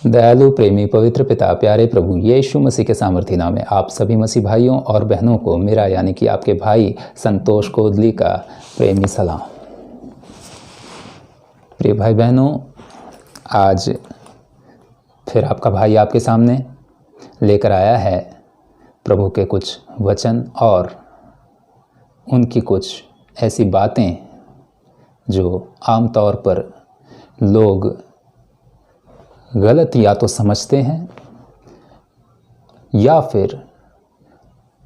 दयालु प्रेमी पवित्र पिता प्यारे प्रभु यीशु मसीह के सामर्थी नाम में आप सभी मसीह भाइयों और बहनों को मेरा यानी कि आपके भाई संतोष कोदली का प्रेमी सलाम। प्रिय भाई बहनों, आज फिर आपका भाई आपके सामने लेकर आया है प्रभु के कुछ वचन और उनकी कुछ ऐसी बातें जो आमतौर पर लोग गलत या तो समझते हैं या फिर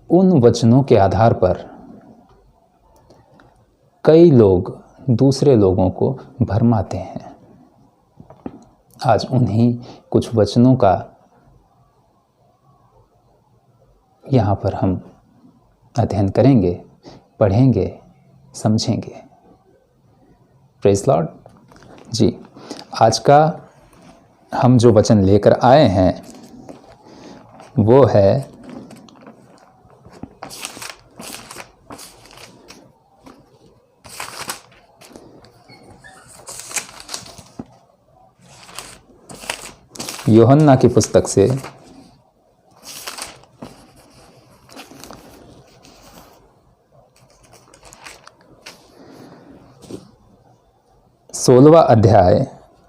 उन वचनों के आधार पर कई लोग दूसरे लोगों को भरमाते हैं। आज उन्हीं कुछ वचनों का यहाँ पर हम अध्ययन करेंगे, पढ़ेंगे, समझेंगे। Praise Lord. जी, आज का हम जो वचन लेकर आए हैं वो है यूहन्ना की पुस्तक से 16वां अध्याय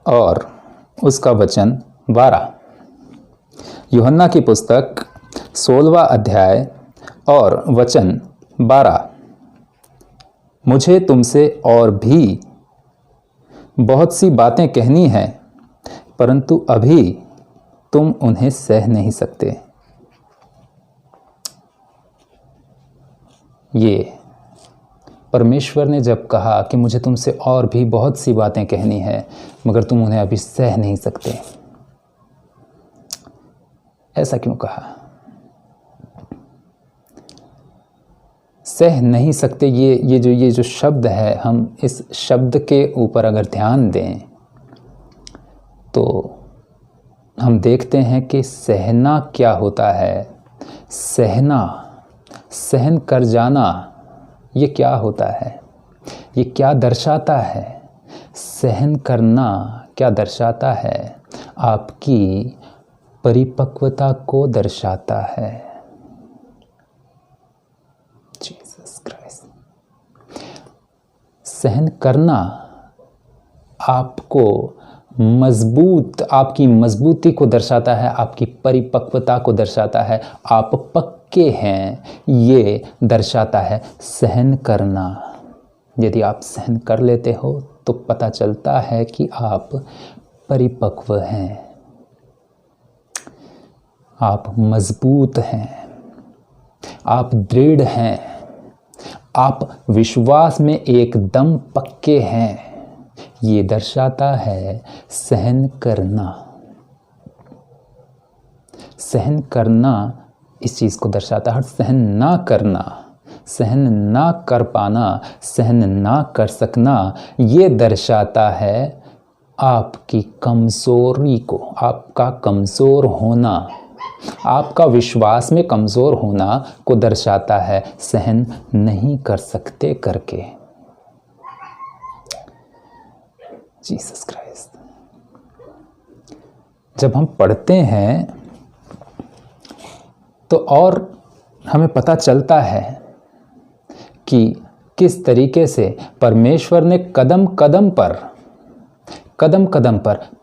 और उसका वचन 12। यूहन्ना की पुस्तक 16वां अध्याय और वचन 12। मुझे तुमसे और भी बहुत सी बातें कहनी हैं, परंतु अभी तुम उन्हें सह नहीं सकते। ये परमेश्वर ने जब कहा कि मुझे तुमसे और भी बहुत सी बातें कहनी है मगर तुम उन्हें अभी सह नहीं सकते, ऐसा क्यों कहा? सह नहीं सकते, ये जो शब्द है, हम इस शब्द के ऊपर अगर ध्यान दें तो हम देखते हैं कि सहना क्या होता है। सहना, सहन कर जाना, ये क्या होता है? ये क्या दर्शाता है? सहन करना क्या दर्शाता है? आपकी परिपक्वता को दर्शाता है। Jesus Christ. सहन करना आपको मजबूत, आपकी मजबूती को दर्शाता है, आपकी परिपक्वता को दर्शाता है, आप पक्के हैं, ये दर्शाता है सहन करना। यदि आप सहन कर लेते हो तो पता चलता है कि आप परिपक्व हैं, आप मजबूत हैं, आप दृढ़ हैं, आप विश्वास में एकदम पक्के हैं। ये दर्शाता है सहन करना। सहन करना इस चीज़ को दर्शाता है। सहन ना करना, सहन ना कर पाना, सहन ना कर सकना, ये दर्शाता है आपकी कमज़ोरी को, आपका कमज़ोर होना, आपका विश्वास में कमज़ोर होना को दर्शाता है सहन नहीं कर सकते करके। Jesus Christ. जब हम पढ़ते हैं तो और हमें पता चलता है कि किस तरीके से परमेश्वर ने कदम कदम पर,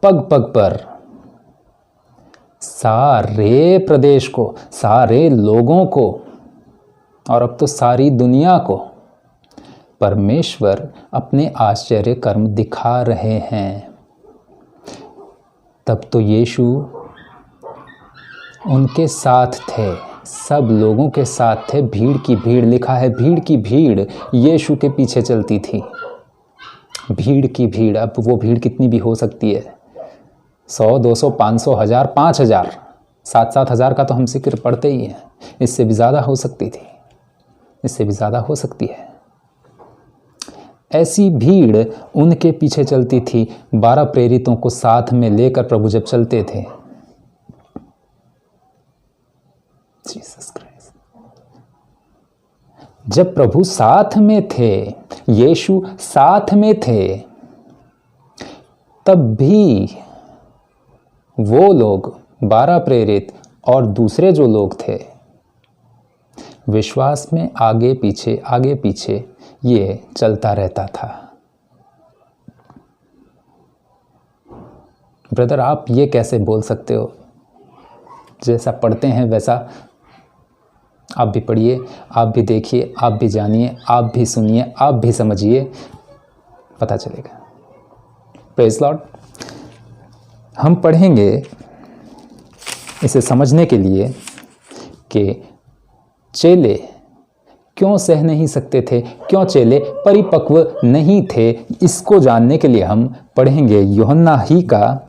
पग पग पर सारे प्रदेश को, सारे लोगों को और अब तो सारी दुनिया को परमेश्वर अपने आश्चर्य कर्म दिखा रहे हैं। तब तो यीशु उनके साथ थे, सब लोगों के साथ थे। भीड़ की भीड़, लिखा है भीड़ की भीड़ यीशु के पीछे चलती थी। भीड़ की भीड़, अब वो भीड़ कितनी भी हो सकती है, 100, 200, 500, 1000, 5000, 7-7 हज़ार का तो हम जिक्र पढ़ते ही हैं। इससे भी ज़्यादा हो सकती थी, इससे भी ज़्यादा हो सकती है। ऐसी भीड़ उनके पीछे चलती थी। 12 प्रेरितों को साथ में लेकर प्रभु जब चलते थे। Jesus Christ. जब प्रभु साथ में थे, यीशु साथ में थे, तब भी वो लोग 12 प्रेरित और दूसरे जो लोग थे, विश्वास में आगे पीछे ये चलता रहता था। ब्रदर, आप ये कैसे बोल सकते हो? जैसा पढ़ते हैं वैसा आप भी पढ़िए, आप भी देखिए, आप भी जानिए, आप भी सुनिए, आप भी समझिए, पता चलेगा। Praise Lord. हम पढ़ेंगे इसे समझने के लिए कि चेले क्यों सह नहीं सकते थे, क्यों चेले परिपक्व नहीं थे। इसको जानने के लिए हम पढ़ेंगे यूहन्ना ही का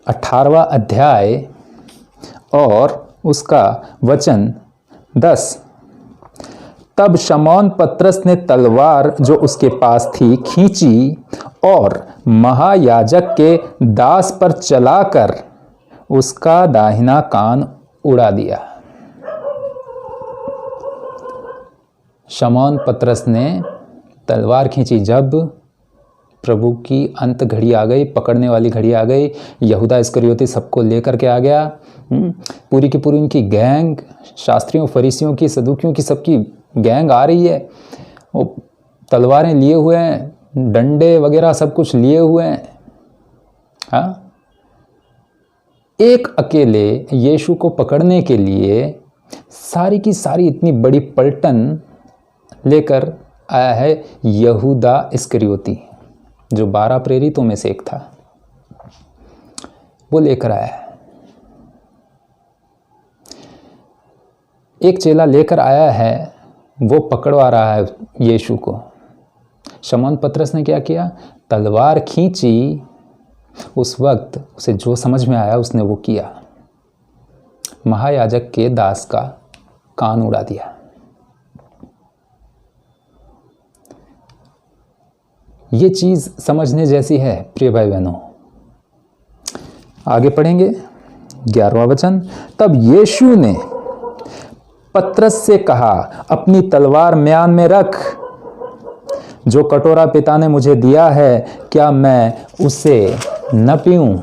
18वां अध्याय और उसका वचन 10। तब शमौन पतरस ने तलवार जो उसके पास थी खींची और महायाजक के दास पर चलाकर उसका दाहिना कान उड़ा दिया। शमौन पतरस ने तलवार खींची। जब प्रभु की अंत घड़ी आ गई, पकड़ने वाली घड़ी आ गई, यहूदा इस्करियोती सबको लेकर के आ गया। पूरी की पूरी उनकी गैंग, शास्त्रियों, फरीसियों की, सदूकियों की, सबकी गैंग आ रही है। वो तलवारें लिए हुए हैं, डंडे वगैरह सब कुछ लिए हुए हैं। हाँ, एक अकेले यीशु को पकड़ने के लिए सारी की सारी इतनी बड़ी पलटन लेकर आया है यहूदा इस्करियोती, जो 12 प्रेरितों में से एक था। वो लेकर आया है। एक चेला लेकर आया है, वो पकड़वा रहा है यीशु को। शमौन पतरस ने क्या किया? तलवार खींची। उस वक्त उसे जो समझ में आया उसने वो किया। महायाजक के दास का कान उड़ा दिया। ये चीज समझने जैसी है प्रिय भाई बहनों। आगे पढ़ेंगे 11वां वचन। तब यीशु ने पतरस से कहा, अपनी तलवार म्यान में रख। जो कटोरा पिता ने मुझे दिया है, क्या मैं उसे न पीऊं?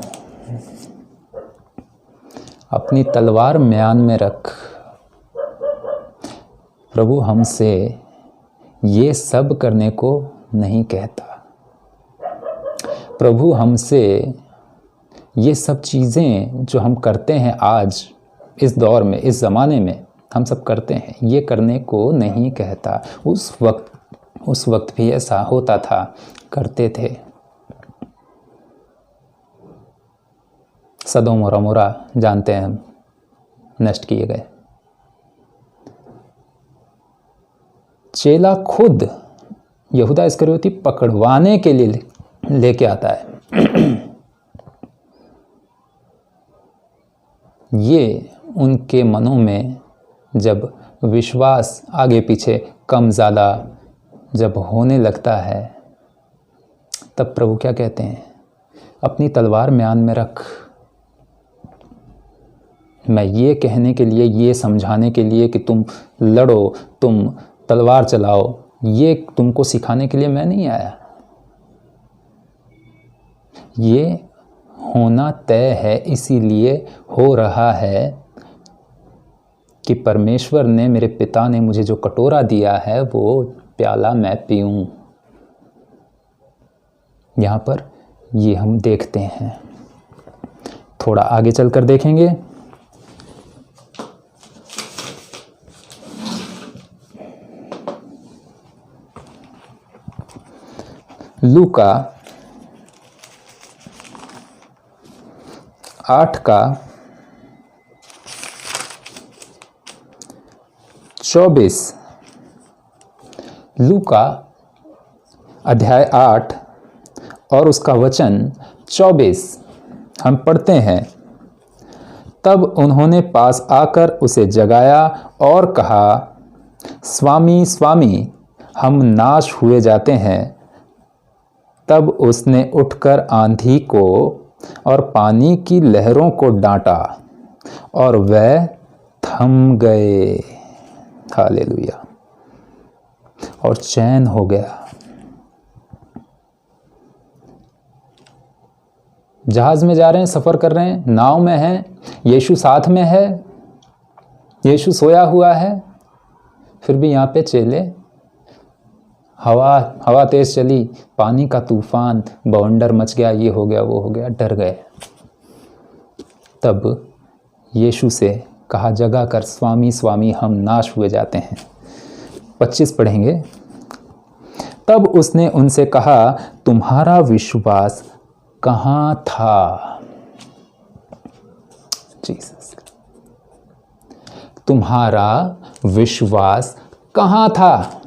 अपनी तलवार म्यान में रख। प्रभु हमसे ये सब करने को नहीं कहता। प्रभु हमसे ये सब चीज़ें जो हम करते हैं आज इस दौर में, इस ज़माने में हम सब करते हैं, ये करने को नहीं कहता। उस वक्त भी ऐसा होता था, करते थे। सदोम और अमोरा जानते हैं हम, नष्ट किए गए। चेला खुद यहूदा इस्करियोती पकड़वाने के लिए लेके आता है। ये उनके मनों में जब विश्वास आगे पीछे कम ज़्यादा जब होने लगता है, तब प्रभु क्या कहते हैं? अपनी तलवार म्यान में रख। मैं ये कहने के लिए, ये समझाने के लिए कि तुम लड़ो, तुम तलवार चलाओ, ये तुमको सिखाने के लिए मैं नहीं आया। ये होना तय है, इसीलिए हो रहा है कि परमेश्वर ने, मेरे पिता ने मुझे जो कटोरा दिया है वो प्याला मैं पीऊं। यहाँ पर ये हम देखते हैं। थोड़ा आगे चलकर देखेंगे। लूका 8 का 24। लूका अध्याय 8 और उसका वचन 24 हम पढ़ते हैं। तब उन्होंने पास आकर उसे जगाया और कहा, स्वामी स्वामी, हम नाश हुए जाते हैं। तब उसने उठकर आंधी को और पानी की लहरों को डांटा और वह थम गए। हालेलुया। और चैन हो गया। जहाज में जा रहे हैं, सफ़र कर रहे हैं, नाव में हैं, यीशु साथ में है, यीशु सोया हुआ है, फिर भी यहाँ पे चेले हवा तेज चली, पानी का तूफान, बवंडर मच गया, ये हो गया वो हो गया, डर गए। तब यीशु से कहा, जगा कर स्वामी स्वामी हम नाश हुए जाते हैं। 25 पढ़ेंगे। तब उसने उनसे कहा, तुम्हारा विश्वास कहाँ था? जीसस, तुम्हारा विश्वास कहाँ था?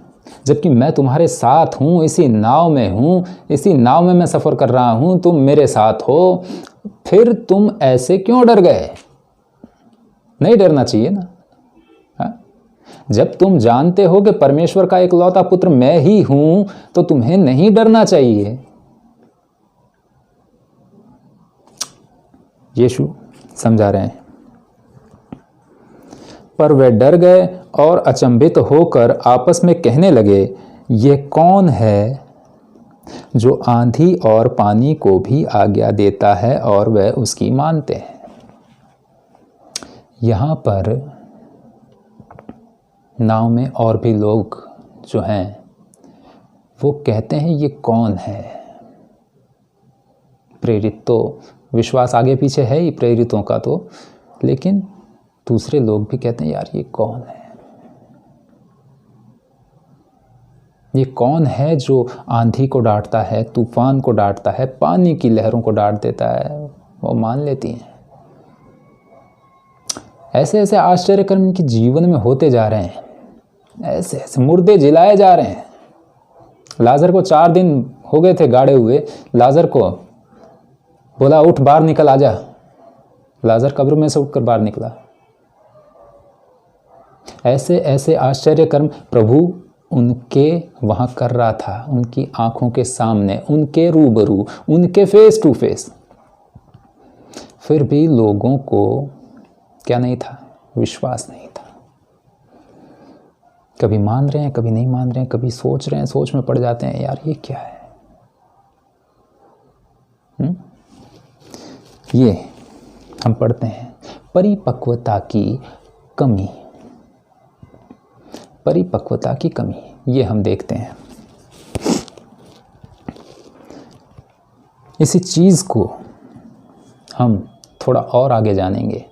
जबकि मैं तुम्हारे साथ हूँ, इसी नाव में हूँ, इसी नाव में मैं सफ़र कर रहा हूँ, तुम मेरे साथ हो, फिर तुम ऐसे क्यों डर गए? नहीं डरना चाहिए ना। हा? जब तुम जानते हो कि परमेश्वर का इकलौता पुत्र मैं ही हूं, तो तुम्हें नहीं डरना चाहिए। यीशु समझा रहे हैं। पर वे डर गए और अचंभित होकर आपस में कहने लगे, ये कौन है जो आंधी और पानी को भी आज्ञा देता है और वे उसकी मानते हैं? यहाँ पर नाव में और भी लोग जो हैं वो कहते हैं, ये कौन है? प्रेरित तो विश्वास आगे पीछे है ही प्रेरितों का तो, लेकिन दूसरे लोग भी कहते हैं, यार ये कौन है? ये कौन है जो आंधी को डांटता है, तूफान को डांटता है, पानी की लहरों को डांट देता है? वो मान लेती हैं। ऐसे ऐसे आश्चर्य कर्म इनके जीवन में होते जा रहे हैं, ऐसे ऐसे मुर्दे जिलाए जा रहे हैं। लाजर को 4 दिन हो गए थे गाड़े हुए, लाजर को बोला उठ बाहर निकल आजा, लाजर कब्र में से उठकर बाहर निकला। ऐसे ऐसे आश्चर्य कर्म प्रभु उनके वहां कर रहा था, उनकी आंखों के सामने, उनके रूबरू, उनके फेस टू फेस। फिर भी लोगों को क्या नहीं था? विश्वास नहीं था। कभी मान रहे हैं, कभी नहीं मान रहे हैं, कभी सोच रहे हैं, सोच में पड़ जाते हैं, यार ये क्या है? ये हम पढ़ते हैं परिपक्वता की कमी, परिपक्वता की कमी, ये हम देखते हैं। इसी चीज़ को हम थोड़ा और आगे जानेंगे,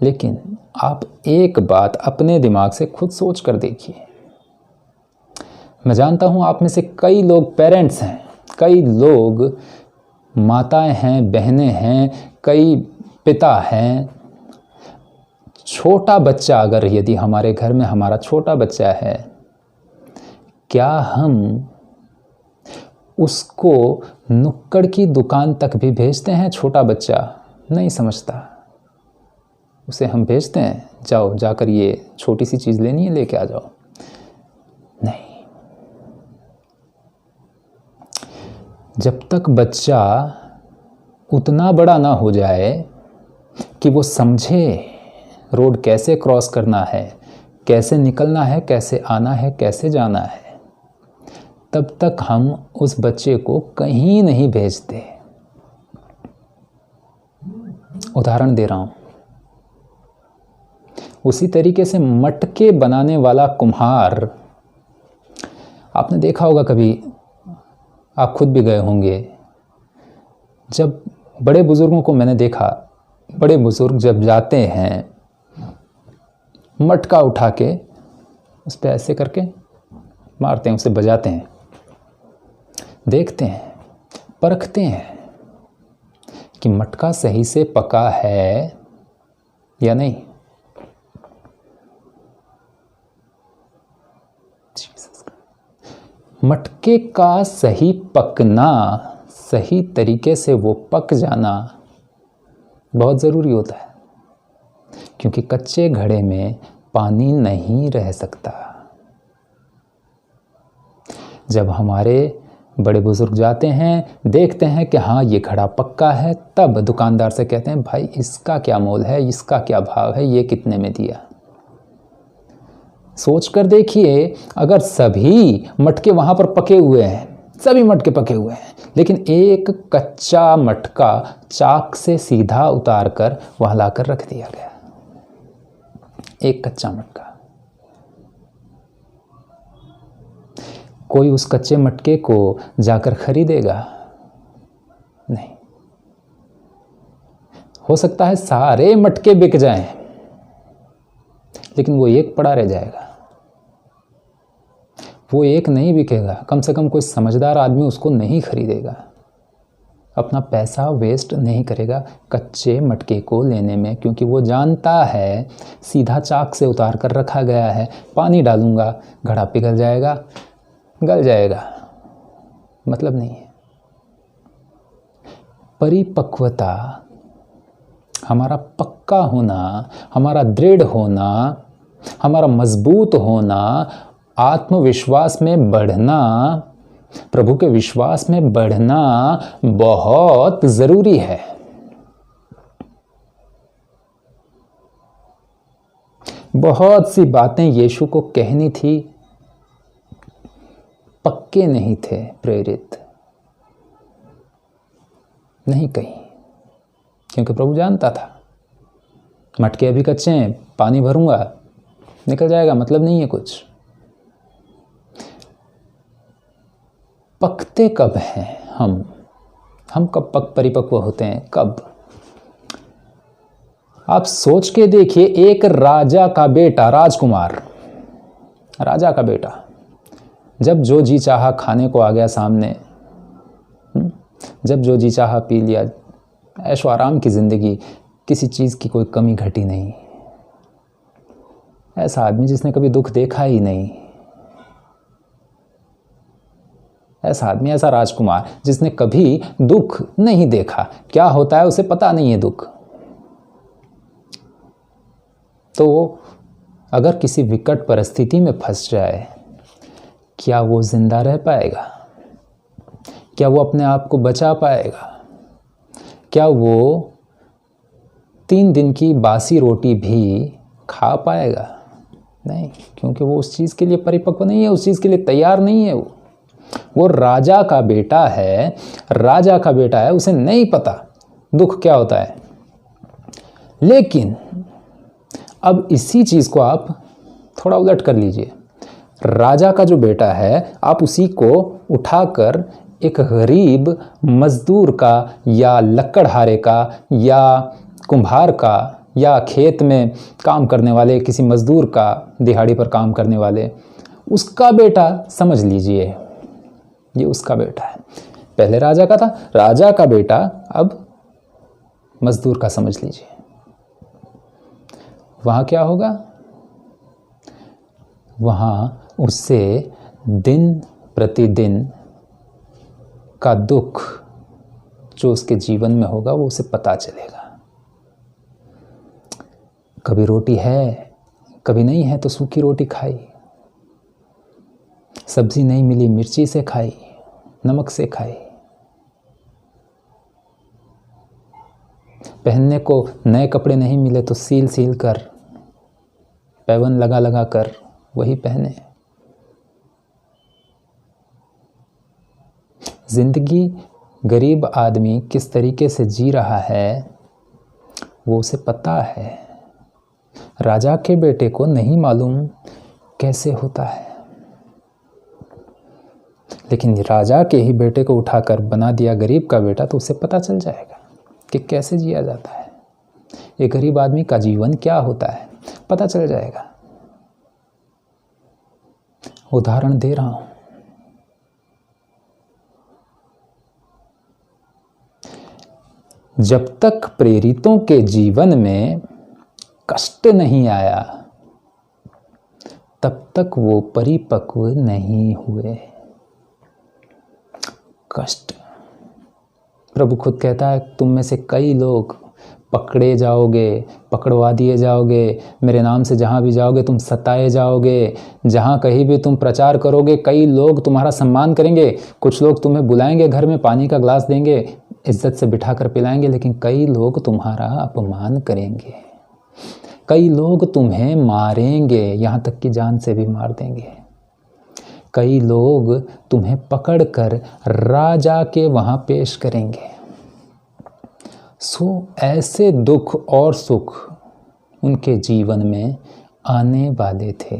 लेकिन आप एक बात अपने दिमाग से खुद सोच कर देखिए। मैं जानता हूँ आप में से कई लोग पेरेंट्स हैं, कई लोग माताएं हैं, बहनें हैं, कई पिता हैं। छोटा बच्चा, अगर यदि हमारे घर में हमारा छोटा बच्चा है, क्या हम उसको नुक्कड़ की दुकान तक भी भेजते हैं? छोटा बच्चा नहीं समझता, उसे हम भेजते हैं, जाओ जाकर ये छोटी सी चीज़ लेनी है, लेके आ जाओ। नहीं, जब तक बच्चा उतना बड़ा ना हो जाए कि वो समझे रोड कैसे क्रॉस करना है, कैसे निकलना है, कैसे आना है, कैसे जाना है, तब तक हम उस बच्चे को कहीं नहीं भेजते। उदाहरण दे रहा हूँ। उसी तरीके से मटके बनाने वाला कुम्हार, आपने देखा होगा कभी, आप खुद भी गए होंगे। जब बड़े बुजुर्गों को मैंने देखा, बड़े बुजुर्ग जब जाते हैं, मटका उठा के उस पर ऐसे करके मारते हैं, उसे बजाते हैं, देखते हैं, परखते हैं कि मटका सही से पका है या नहीं। मटके का सही पकना, सही तरीके से वो पक जाना बहुत ज़रूरी होता है, क्योंकि कच्चे घड़े में पानी नहीं रह सकता। जब हमारे बड़े बुजुर्ग जाते हैं, देखते हैं कि हाँ ये घड़ा पक्का है, तब दुकानदार से कहते हैं, भाई इसका क्या मोल है, इसका क्या भाव है, ये कितने में दिया। सोच कर देखिए, अगर सभी मटके वहाँ पर पके हुए हैं, सभी मटके पके हुए हैं, लेकिन एक कच्चा मटका चाक से सीधा उतार कर वहां लाकर रख दिया गया। एक कच्चा मटका। कोई उस कच्चे मटके को जाकर खरीदेगा? नहीं। हो सकता है सारे मटके बिक जाएं, लेकिन वो एक पड़ा रह जाएगा। वो एक नहीं बिकेगा, कम से कम कोई समझदार आदमी उसको नहीं खरीदेगा, अपना पैसा वेस्ट नहीं करेगा कच्चे मटके को लेने में, क्योंकि वो जानता है सीधा चाक से उतार कर रखा गया है, पानी डालूंगा घड़ा पिघल जाएगा, गल जाएगा, मतलब नहीं है। परिपक्वता, हमारा पक्का होना, हमारा दृढ़ होना, हमारा मजबूत होना, आत्मविश्वास में बढ़ना, प्रभु के विश्वास में बढ़ना बहुत जरूरी है। बहुत सी बातें यीशु को कहनी थी, पक्के नहीं थे प्रेरित, नहीं कही, क्योंकि प्रभु जानता था मटके अभी कच्चे हैं, पानी भरूंगा निकल जाएगा, मतलब नहीं है कुछ। पकते कब हैं हम कब परिपक्व होते हैं, कब? आप सोच के देखिए, एक राजा का बेटा, राजकुमार, राजा का बेटा, जब जो जी चाहा खाने को आ गया सामने, जब जो जी चाहा पी लिया, ऐशो आराम की जिंदगी, किसी चीज की कोई कमी घटी नहीं। ऐसा आदमी जिसने कभी दुख देखा ही नहीं, ऐसा आदमी, ऐसा राजकुमार जिसने कभी दुख नहीं देखा, क्या होता है उसे पता नहीं है दुख। तो अगर किसी विकट परिस्थिति में फंस जाए, क्या वो जिंदा रह पाएगा? क्या वो अपने आप को बचा पाएगा? क्या वो 3 दिन की बासी रोटी भी खा पाएगा? नहीं, क्योंकि वो उस चीज़ के लिए परिपक्व नहीं है, उस चीज़ के लिए तैयार नहीं है। वो राजा का बेटा है, राजा का बेटा है, उसे नहीं पता दुख क्या होता है। लेकिन अब इसी चीज़ को आप थोड़ा उलट कर लीजिए। राजा का जो बेटा है, आप उसी को उठाकर एक गरीब मजदूर का, या लकड़हारे का, या कुम्हार का, या खेत में काम करने वाले किसी मजदूर का, दिहाड़ी पर काम करने वाले, उसका बेटा समझ लीजिए, ये उसका बेटा है। पहले राजा का था, राजा का बेटा अब मजदूर का समझ लीजिए। वहां क्या होगा? वहां उससे दिन प्रतिदिन का दुख जो उसके जीवन में होगा वो उसे पता चलेगा। कभी रोटी है, कभी नहीं है तो सूखी रोटी खाई, सब्जी नहीं मिली मिर्ची से खाई, नमक से खाई, पहनने को नए कपड़े नहीं मिले तो सील सील कर, पैबंद लगा लगा कर वही पहने। जिंदगी गरीब आदमी किस तरीके से जी रहा है वो उसे पता है। राजा के बेटे को नहीं मालूम कैसे होता है, लेकिन राजा के ही बेटे को उठाकर बना दिया गरीब का बेटा तो उसे पता चल जाएगा कि कैसे जिया जाता है, ये गरीब आदमी का जीवन क्या होता है, पता चल जाएगा। उदाहरण दे रहा हूं। जब तक प्रेरितों के जीवन में कष्ट नहीं आया तब तक वो परिपक्व नहीं हुए। कष्ट, प्रभु खुद कहता है तुम में से कई लोग पकड़े जाओगे, पकड़वा दिए जाओगे, मेरे नाम से जहाँ भी जाओगे तुम सताए जाओगे, जहाँ कहीं भी तुम प्रचार करोगे कई लोग तुम्हारा सम्मान करेंगे, कुछ लोग तुम्हें बुलाएंगे, घर में पानी का ग्लास देंगे, इज्जत से बिठाकर पिलाएंगे, लेकिन कई लोग तुम्हारा अपमान करेंगे, कई लोग तुम्हें मारेंगे, यहाँ तक कि जान से भी मार देंगे, कई लोग तुम्हें पकड़कर राजा के वहाँ पेश करेंगे। सो ऐसे दुख और सुख उनके जीवन में आने वाले थे।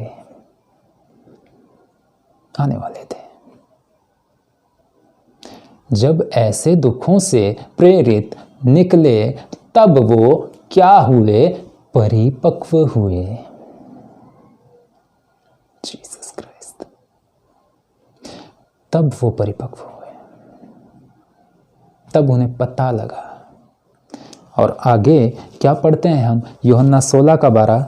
जब ऐसे दुखों से प्रेरित निकले तब वो क्या हुए? परिपक्व हुए। जीसस क्राइस्ट, तब वो परिपक्व हुए, तब उन्हें पता लगा। और आगे क्या पढ़ते हैं हम? यूहन्ना 16:12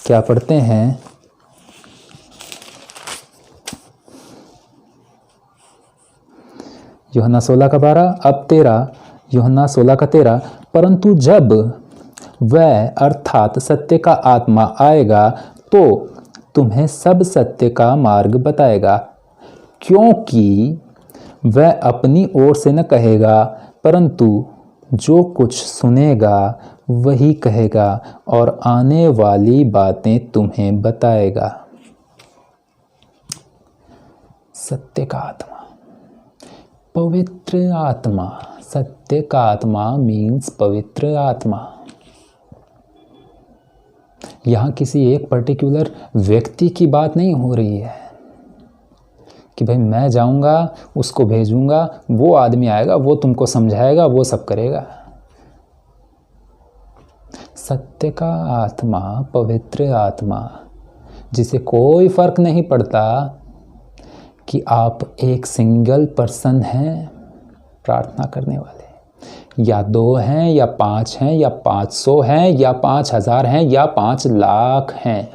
क्या पढ़ते हैं? यूहन्ना 16:12 अब 13, यूहन्ना 16:13 परंतु जब वह अर्थात सत्य का आत्मा आएगा तो तुम्हें सब सत्य का मार्ग बताएगा, क्योंकि वह अपनी ओर से न कहेगा परंतु जो कुछ सुनेगा वही कहेगा और आने वाली बातें तुम्हें बताएगा। सत्य का आत्मा, पवित्र आत्मा। सत्य का आत्मा मीन्स पवित्र आत्मा। यहाँ किसी एक पर्टिकुलर व्यक्ति की बात नहीं हो रही है कि भाई मैं जाऊंगा, उसको भेजूंगा, वो आदमी आएगा, वो तुमको समझाएगा, वो सब करेगा। सत्य का आत्मा, पवित्र आत्मा, जिसे कोई फर्क नहीं पड़ता कि आप एक सिंगल पर्सन हैं प्रार्थना करने वाले, या 2 हैं या 5 हैं या 500 हैं या 5000 हैं या 5 लाख हैं,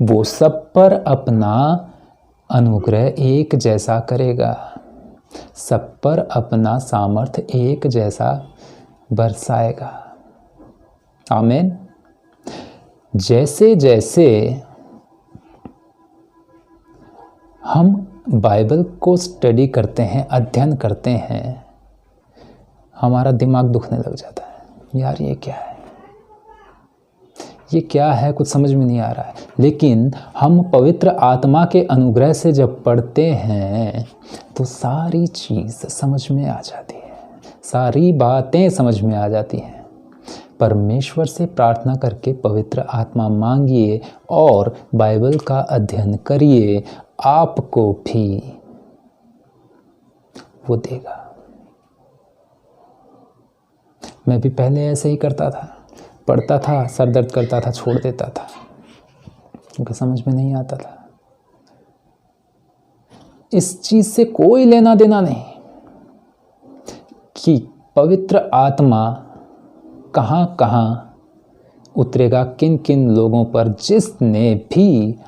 वो सब पर अपना अनुग्रह एक जैसा करेगा, सब पर अपना सामर्थ्य एक जैसा बरसाएगा। आमीन। जैसे जैसे हम बाइबल को स्टडी करते हैं, अध्ययन करते हैं, हमारा दिमाग दुखने लग जाता है। यार ये क्या है, ये क्या है, कुछ समझ में नहीं आ रहा है। लेकिन हम पवित्र आत्मा के अनुग्रह से जब पढ़ते हैं तो सारी चीज़ समझ में आ जाती है, सारी बातें समझ में आ जाती हैं। परमेश्वर से प्रार्थना करके पवित्र आत्मा मांगिए और बाइबल का अध्ययन करिए, आपको भी वो देगा। मैं भी पहले ऐसे ही करता था, पढ़ता था, सर दर्द करता था, छोड़ देता था, क्योंकि समझ में नहीं आता था। इस चीज से कोई लेना देना नहीं कि पवित्र आत्मा कहाँ कहाँ उतरेगा, किन किन लोगों पर। जिसने भी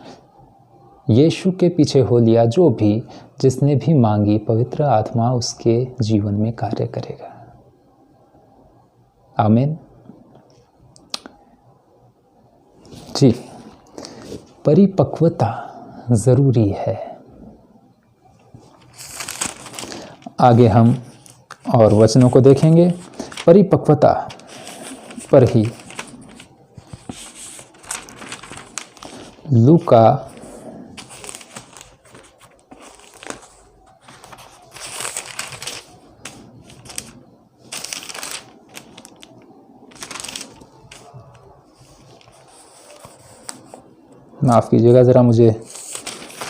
यीशु के पीछे हो लिया, जो भी, जिसने भी मांगी, पवित्र आत्मा उसके जीवन में कार्य करेगा। आमीन जी। परिपक्वता जरूरी है। आगे हम और वचनों को देखेंगे। परिपक्वता पर ही लूका माफ़ कीजिएगा, ज़रा मुझे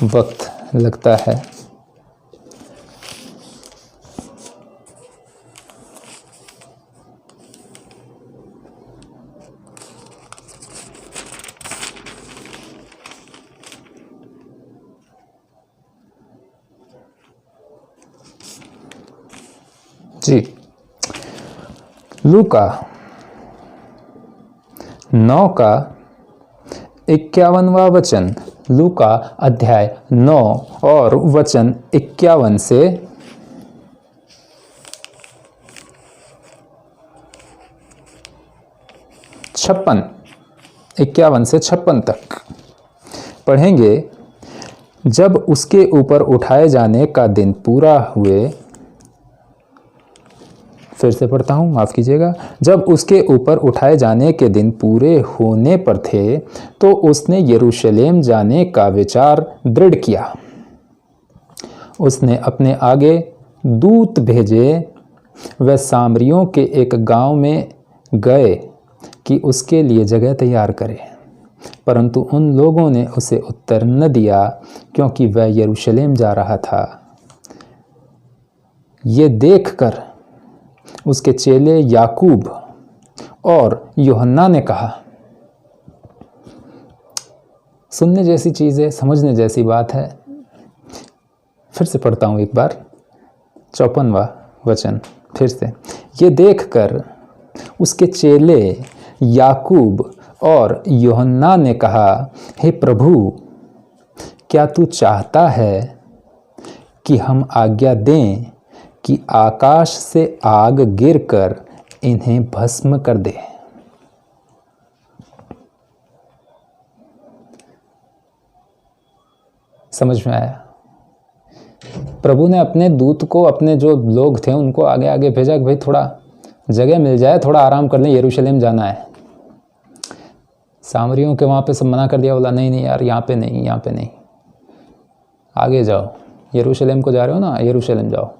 वक्त लगता है। जी, लूका 9 का 51वां वचन, लूका अध्याय 9 और वचन 51 से 56, 51 से 56 तक पढ़ेंगे। जब उसके ऊपर उठाए जाने का दिन पूरा हुए, फिर से पढ़ता हूँ, माफ़ कीजिएगा। जब उसके ऊपर उठाए जाने के दिन पूरे होने पर थे तो उसने यरूशलेम जाने का विचार दृढ़ किया। उसने अपने आगे दूत भेजे, वह सामरियों के एक गांव में गए कि उसके लिए जगह तैयार करे। परंतु उन लोगों ने उसे उत्तर न दिया, क्योंकि वह यरूशलेम जा रहा था। ये देखकर उसके चेले याकूब और यूहन्ना ने कहा। सुनने जैसी चीज़ है, समझने जैसी बात है। फिर से पढ़ता हूँ एक बार 54वां वचन फिर से। ये देखकर उसके चेले याकूब और यूहन्ना ने कहा, हे प्रभु, क्या तू चाहता है कि हम आज्ञा दें कि आकाश से आग गिरकर इन्हें भस्म कर दे? समझ में आया? प्रभु ने अपने दूत को, अपने जो लोग थे उनको आगे आगे भेजा कि भाई थोड़ा जगह मिल जाए, थोड़ा आराम कर लें, यरूशलेम जाना है। सामरियों के वहाँ पे सब मना कर दिया, बोला नहीं नहीं यार, यहाँ पे नहीं, यहाँ पे नहीं, आगे जाओ, यरूशलेम को जा रहे हो ना, यरूशलेम जाओ।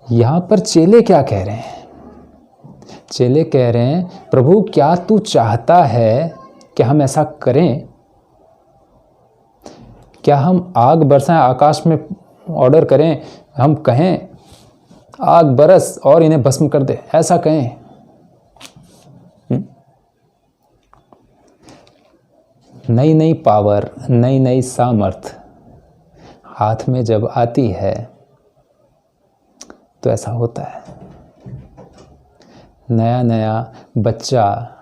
यहाँ पर चेले क्या कह रहे हैं? चेले कह रहे हैं, प्रभु क्या तू चाहता है कि हम ऐसा करें? क्या हम आग बरसाएं, आकाश में ऑर्डर करें, हम कहें आग बरस और इन्हें भस्म कर दे, ऐसा कहें? नई नई पावर, नई नई सामर्थ हाथ में जब आती है तो ऐसा होता है। नया नया बच्चा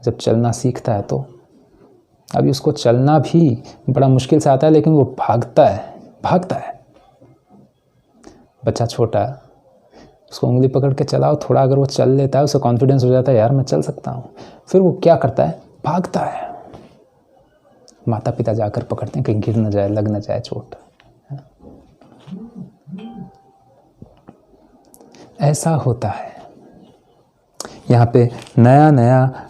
जब चलना सीखता है तो अभी उसको चलना भी बड़ा मुश्किल से आता है, लेकिन वो भागता है। बच्चा छोटा, उसको उंगली पकड़ के चलाओ, थोड़ा अगर वो चल लेता है, उसे कॉन्फिडेंस हो जाता है, यार मैं चल सकता हूँ। फिर वो क्या करता है? भागता है। माता पिता जाकर पकड़ते हैं, कहीं गिर न जाए, लग न जाए चोट। ऐसा होता है। यहाँ पे नया नया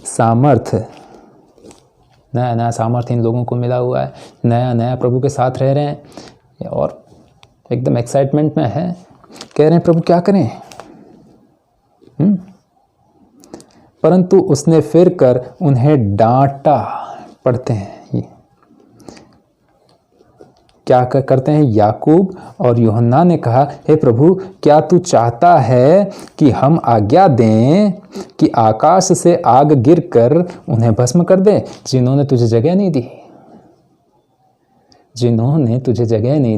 सामर्थ्य इन लोगों को मिला हुआ है, नया नया प्रभु के साथ रह रहे हैं और एकदम एक्साइटमेंट में है। कह रहे हैं प्रभु क्या करें? परंतु उसने फिर कर उन्हें डांटा। पढ़ते हैं ये क्या करते हैं? याकूब और यूहन्ना ने कहा, हे प्रभु, क्या तू चाहता है कि हम आज्ञा दें कि आकाश से आग गिरकर उन्हें भस्म कर दे? जिन्होंने तुझे जगह नहीं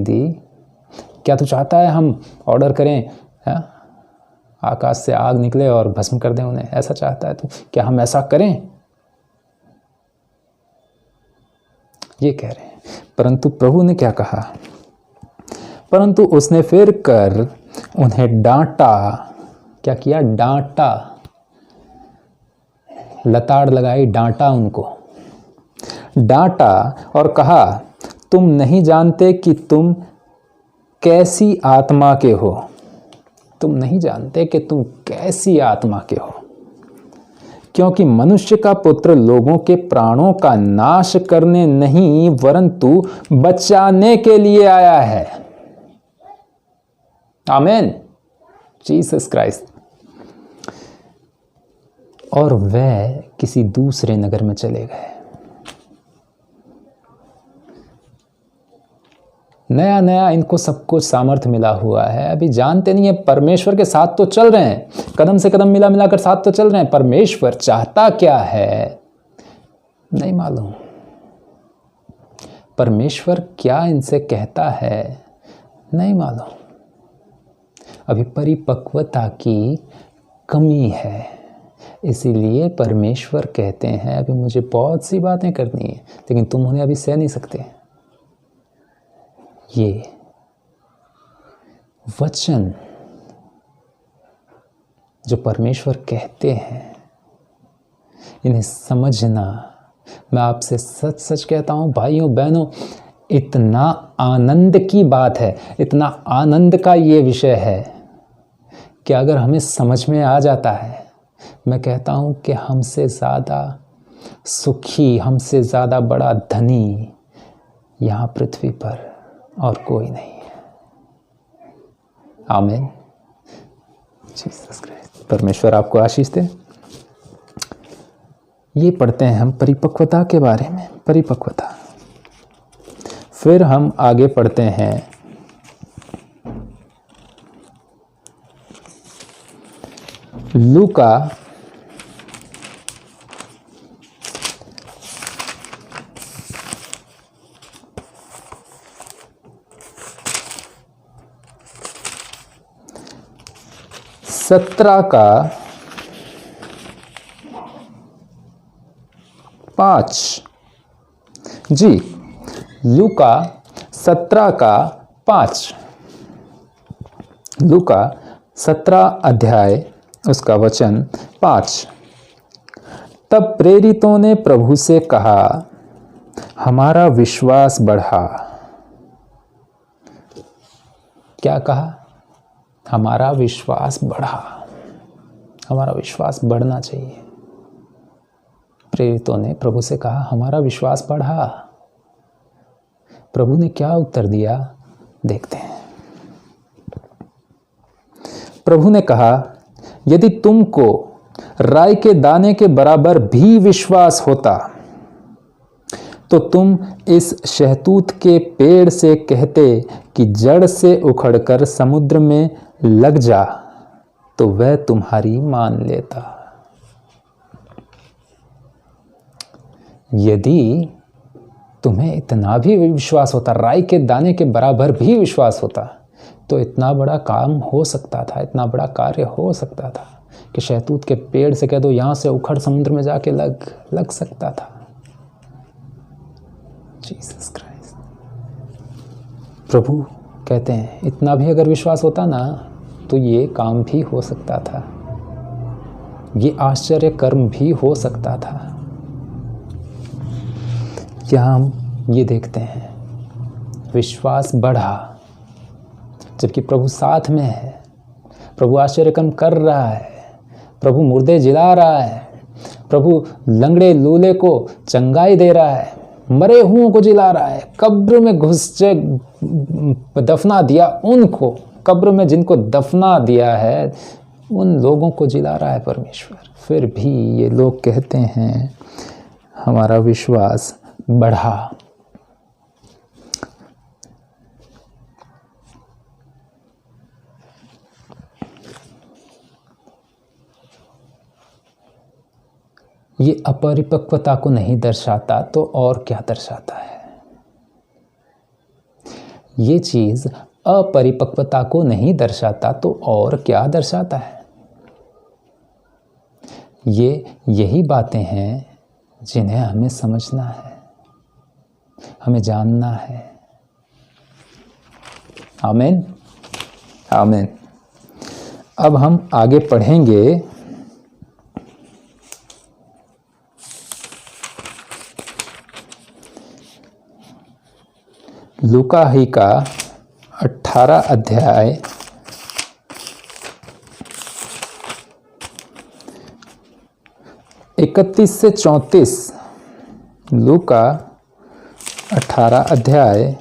दी, क्या तू चाहता है हम ऑर्डर करें, आकाश से आग निकले और भस्म कर दें उन्हें? ऐसा चाहता है तू? क्या हम ऐसा करें? ये कह रहे हैं। परंतु प्रभु ने क्या कहा? परंतु उसने फिर कर उन्हें डांटा। क्या किया? डांटा, लताड़ लगाई, डांटा उनको। डांटा और कहा, तुम नहीं जानते कि तुम कैसी आत्मा के हो। तुम नहीं जानते कि तुम कैसी आत्मा के हो, क्योंकि मनुष्य का पुत्र लोगों के प्राणों का नाश करने नहीं वरंतु बचाने के लिए आया है। आमीन। Jesus Christ. और वह किसी दूसरे नगर में चले गए। नया नया इनको सब कुछ सामर्थ्य मिला हुआ है, अभी जानते नहीं है। परमेश्वर के साथ तो चल रहे हैं, कदम से कदम मिलाकर साथ तो चल रहे हैं। परमेश्वर चाहता क्या है नहीं मालूम। परमेश्वर क्या इनसे कहता है नहीं मालूम। अभी परिपक्वता की कमी है, इसीलिए परमेश्वर कहते हैं अभी मुझे बहुत सी बातें करनी है, लेकिन तुम उन्हें अभी सह नहीं सकते। ये वचन जो परमेश्वर कहते हैं, इन्हें समझना, मैं आपसे सच सच कहता हूँ भाइयों बहनों, इतना आनंद की बात है, इतना आनंद का ये विषय है कि अगर हमें समझ में आ जाता है, मैं कहता हूँ कि हमसे ज़्यादा सुखी, हमसे ज़्यादा बड़ा धनी यहाँ पृथ्वी पर और कोई नहीं है। आमीन। Jesus Christ. परमेश्वर आपको आशीष दे। ये पढ़ते हैं हम परिपक्वता के बारे में, परिपक्वता। फिर हम आगे पढ़ते हैं लूका 17 का 5। जी, लूका 17 का 5। लूका 17 अध्याय उसका वचन 5। तब प्रेरितों ने प्रभु से कहा, हमारा विश्वास बढ़ा। क्या कहा? हमारा विश्वास बढ़ा। हमारा विश्वास बढ़ना चाहिए। प्रेरितों ने प्रभु से कहा, हमारा विश्वास बढ़ा। प्रभु ने क्या उत्तर दिया, देखते हैं। प्रभु ने कहा, यदि तुमको राई के दाने के बराबर भी विश्वास होता तो तुम इस शहतूत के पेड़ से कहते कि जड़ से उखड़कर समुद्र में लग जा, तो वह तुम्हारी मान लेता। यदि तुम्हें इतना भी विश्वास होता, राई के दाने के बराबर भी विश्वास होता, तो इतना बड़ा काम हो सकता था, इतना बड़ा कार्य हो सकता था कि शहतूत के पेड़ से कह दो यहां से उखड़ समुद्र में जाके लग सकता था। Jesus Christ. प्रभु कहते हैं इतना भी अगर विश्वास होता ना तो ये काम भी हो सकता था, ये आश्चर्य कर्म भी हो सकता था। यहाँ हम ये देखते हैं, विश्वास बढ़ा जबकि प्रभु साथ में है, प्रभु आश्चर्य कर्म कर रहा है, प्रभु मुर्दे जिला रहा है, प्रभु लंगड़े लूले को चंगाई दे रहा है, मरे हुओं को जिला रहा है, कब्र में घुस दफना दिया उनको, कब्र में जिनको दफना दिया है उन लोगों को जिला रहा है परमेश्वर। फिर भी ये लोग कहते हैं हमारा विश्वास बढ़ा। ये अपरिपक्वता को नहीं दर्शाता तो और क्या दर्शाता है? ये चीज अपरिपक्वता को नहीं दर्शाता तो और क्या दर्शाता है? यही बातें हैं जिन्हें हमें समझना है, हमें जानना है। आमीन, आमीन। अब हम आगे पढ़ेंगे लूका ही का 18 अध्याय 31 से 34। लूका 18 अध्याय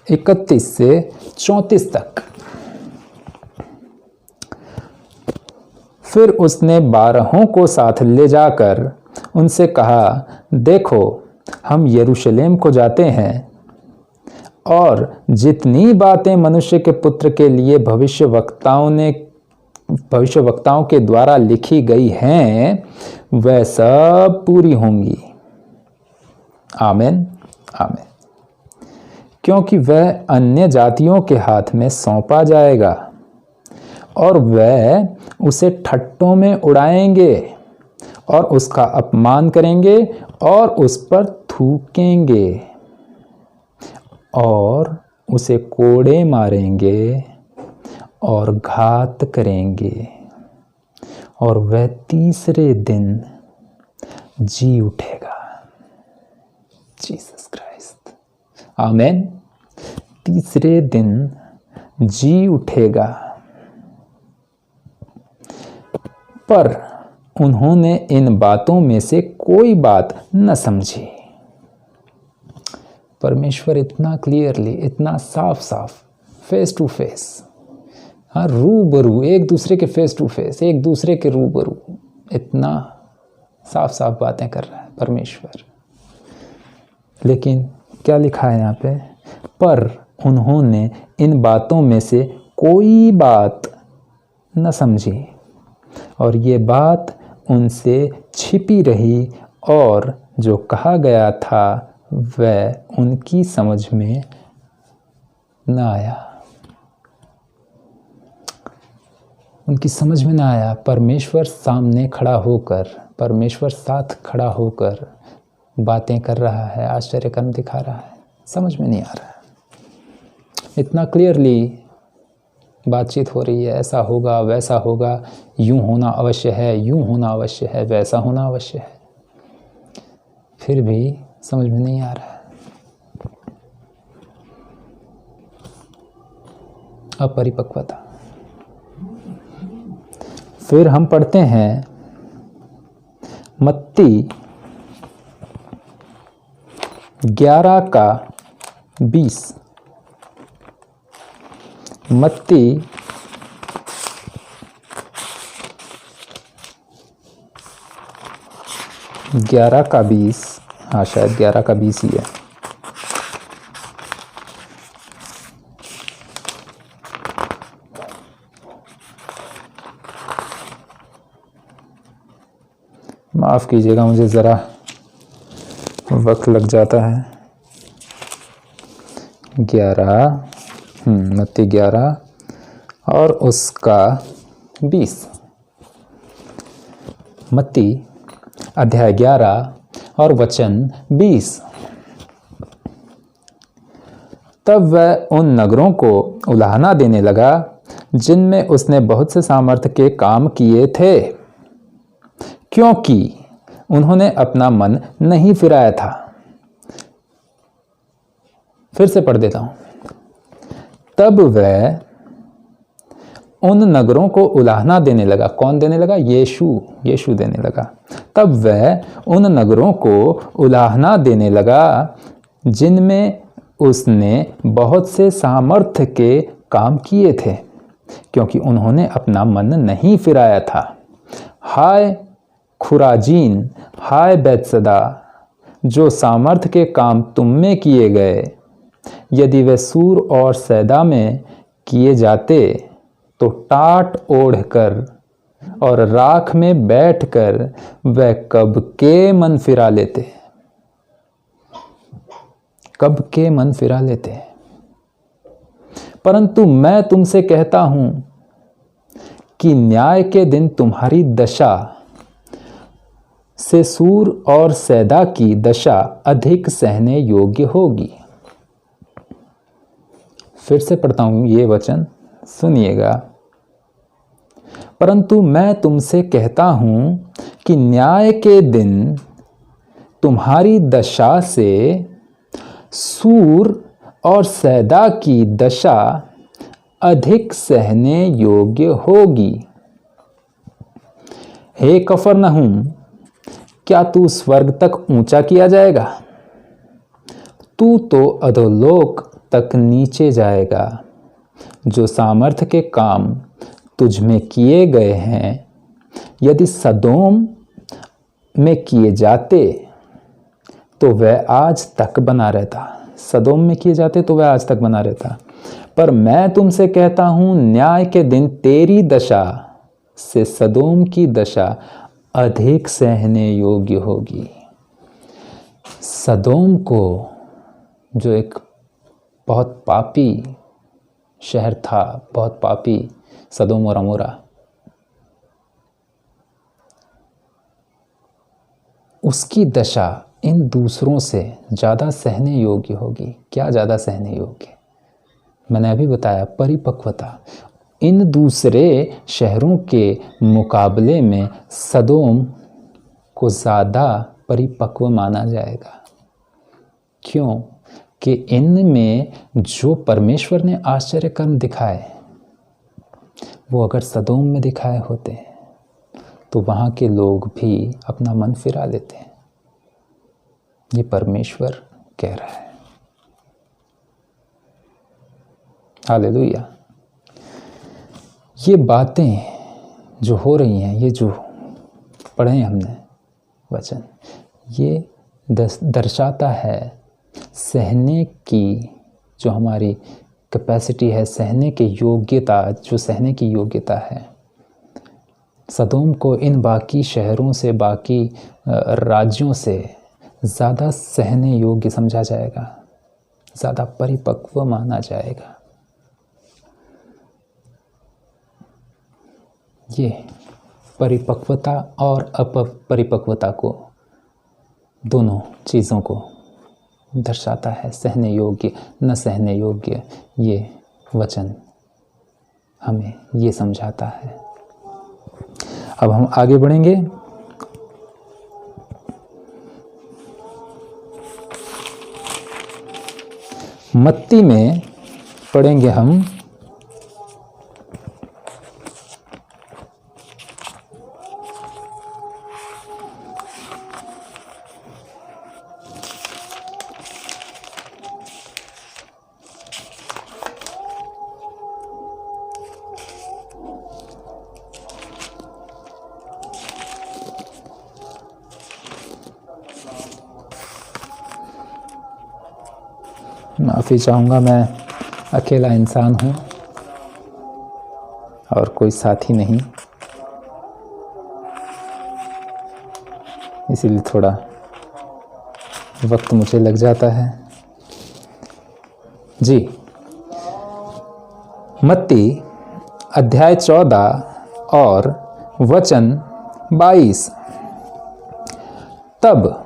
31 से 34 तक। फिर उसने 12 को साथ ले जाकर उनसे कहा, देखो हम यरूशलेम को जाते हैं और जितनी बातें मनुष्य के पुत्र के लिए भविष्यवक्ताओं के द्वारा लिखी गई हैं वह सब पूरी होंगी। आमीन, आमीन। क्योंकि वह अन्य जातियों के हाथ में सौंपा जाएगा और वह उसे ठट्टों में उड़ाएंगे और उसका अपमान करेंगे और उस पर थूकेंगे और उसे कोड़े मारेंगे और घात करेंगे और वह तीसरे दिन जी उठेगा। Jesus Christ. आमीन। तीसरे दिन जी उठेगा। पर उन्होंने इन बातों में से कोई बात न समझी। परमेश्वर इतना क्लियरली, इतना साफ साफ, फेस टू फेस, हाँ, रूबरू, एक दूसरे के फेस टू फेस, एक दूसरे के रूबरू, इतना साफ साफ बातें कर रहा है परमेश्वर। लेकिन क्या लिखा है यहाँ पे? पर उन्होंने इन बातों में से कोई बात न समझी और ये बात उनसे छिपी रही और जो कहा गया था वह उनकी समझ में न आया। उनकी समझ में ना आया। परमेश्वर सामने खड़ा होकर, परमेश्वर साथ खड़ा होकर बातें कर रहा है, आश्चर्य कर्म दिखा रहा है, समझ में नहीं आ रहा है। इतना क्लियरली बातचीत हो रही है, ऐसा होगा, वैसा होगा, यूं होना अवश्य है, यूं होना अवश्य है, वैसा होना अवश्य है, फिर भी समझ में नहीं आ रहा है। अपरिपक्वता। फिर हम पढ़ते हैं मत्ती 11:20। मत्ती 11:20, हाँ शायद 11:20 ही है। माफ़ कीजिएगा, मुझे ज़रा वक्त लग जाता है। 11, मत्ती 11 और उसका 20। मत्ती अध्याय 11 और वचन 20। तब वह उन नगरों को उलाहना देने लगा जिनमें उसने बहुत से सामर्थ्य के काम किए थे, क्योंकि उन्होंने अपना मन नहीं फिराया था। फिर से पढ़ देता हूं। तब वह उन नगरों को उलाहना देने लगा। कौन देने लगा? यीशु देने लगा। तब वह उन नगरों को उलाहना देने लगा जिनमें उसने बहुत से सामर्थ्य के काम किए थे, क्योंकि उन्होंने अपना मन नहीं फिराया था। हाय खुराजीन, हाय बैतसदा, जो सामर्थ्य के काम तुम में किए गए, यदि वे सूर और सैदा में किए जाते तो टाट ओढ़कर और राख में बैठकर वह कब के मन फिरा लेते, कब के मन फिरा लेते। परंतु मैं तुमसे कहता हूं कि न्याय के दिन तुम्हारी दशा से सूर और सैदा की दशा अधिक सहने योग्य होगी। फिर से पढ़ता हूं ये वचन, सुनिएगा। परंतु मैं तुमसे कहता हूं कि न्याय के दिन तुम्हारी दशा से सूर और सैदा की दशा अधिक सहने योग्य होगी। हे कफरनहूम, क्या तू स्वर्ग तक ऊंचा किया जाएगा? तू तो अधोलोक तक नीचे जाएगा। जो सामर्थ्य के काम तुझ में किए गए हैं, यदि सदोम में किए जाते तो वह आज तक बना रहता। सदोम में किए जाते तो वह आज तक बना रहता। पर मैं तुमसे कहता हूं, न्याय के दिन तेरी दशा से सदोम की दशा अधिक सहने योग्य होगी। सदोम को, जो एक बहुत पापी शहर था, बहुत पापी सदोम और अमोरा, उसकी दशा इन दूसरों से ज़्यादा सहने योग्य होगी। क्या ज़्यादा सहने योग्य? मैंने अभी बताया, परिपक्वता। इन दूसरे शहरों के मुकाबले में सदोम को ज़्यादा परिपक्व माना जाएगा। क्यों? कि इनमें जो परमेश्वर ने आश्चर्य कर्म दिखाए, वो अगर सदोम में दिखाए होते तो वहाँ के लोग भी अपना मन फिरा लेते। ये परमेश्वर कह रहा है। हालेलुया। ये बातें जो हो रही हैं, ये जो पढ़े हमने वचन, ये दर्शाता है सहने की जो हमारी कैपेसिटी है, सहने की योग्यता, जो सहने की योग्यता है। सदोम को इन बाकी शहरों से, बाकी राज्यों से ज़्यादा सहने योग्य समझा जाएगा, ज़्यादा परिपक्व माना जाएगा। ये परिपक्वता और अपरिपक्वता को, दोनों चीज़ों को दर्शाता है। सहने योग्य, न सहने योग्य, ये वचन हमें ये समझाता है। अब हम आगे बढ़ेंगे। मत्ती में पढ़ेंगे हम माफ़ी चाहूँगा, मैं अकेला इंसान हूँ और कोई साथी नहीं, इसीलिए थोड़ा वक्त मुझे लग जाता है। जी, मत्ती अध्याय 14 और वचन 22। तब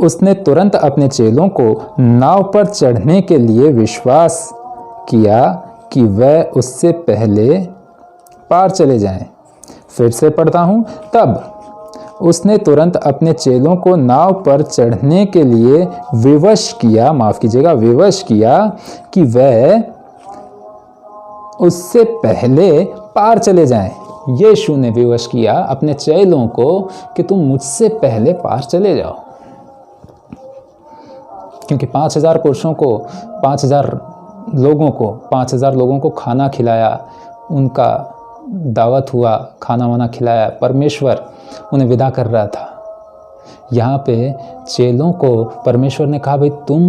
उसने तुरंत अपने चेलों को नाव पर चढ़ने के लिए विश्वास किया कि वह उससे पहले पार चले जाएं। फिर से पढ़ता हूँ। तब उसने तुरंत अपने चेलों को नाव पर चढ़ने के लिए विवश किया, माफ़ कीजिएगा, विवश किया कि वह उससे पहले पार चले जाएं। यीशु ने विवश किया अपने चेलों को कि तुम मुझसे पहले पार चले जाओ, क्योंकि 5000 पुरुषों को, 5000 लोगों को खाना खिलाया, उनका दावत हुआ, खाना वाना खिलाया, परमेश्वर उन्हें विदा कर रहा था। यहाँ पे चेलों को परमेश्वर ने कहा, भाई तुम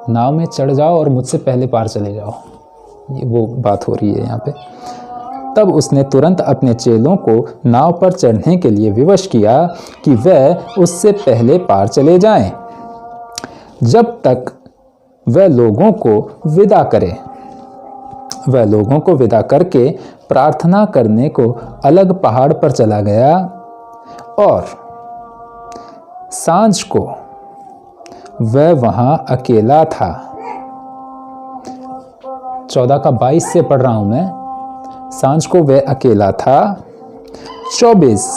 नाव में चढ़ जाओ और मुझसे पहले पार चले जाओ। ये वो बात हो रही है यहाँ पे। तब उसने तुरंत अपने चेलों को नाव पर चढ़ने के लिए विवश किया कि वह उससे पहले पार चले जाएं, जब तक वह लोगों को विदा करे। वह लोगों को विदा करके प्रार्थना करने को अलग पहाड़ पर चला गया और सांझ को वह वहां अकेला था। 14 का 22 से पढ़ रहा हूं मैं। सांझ को वह अकेला था। 24,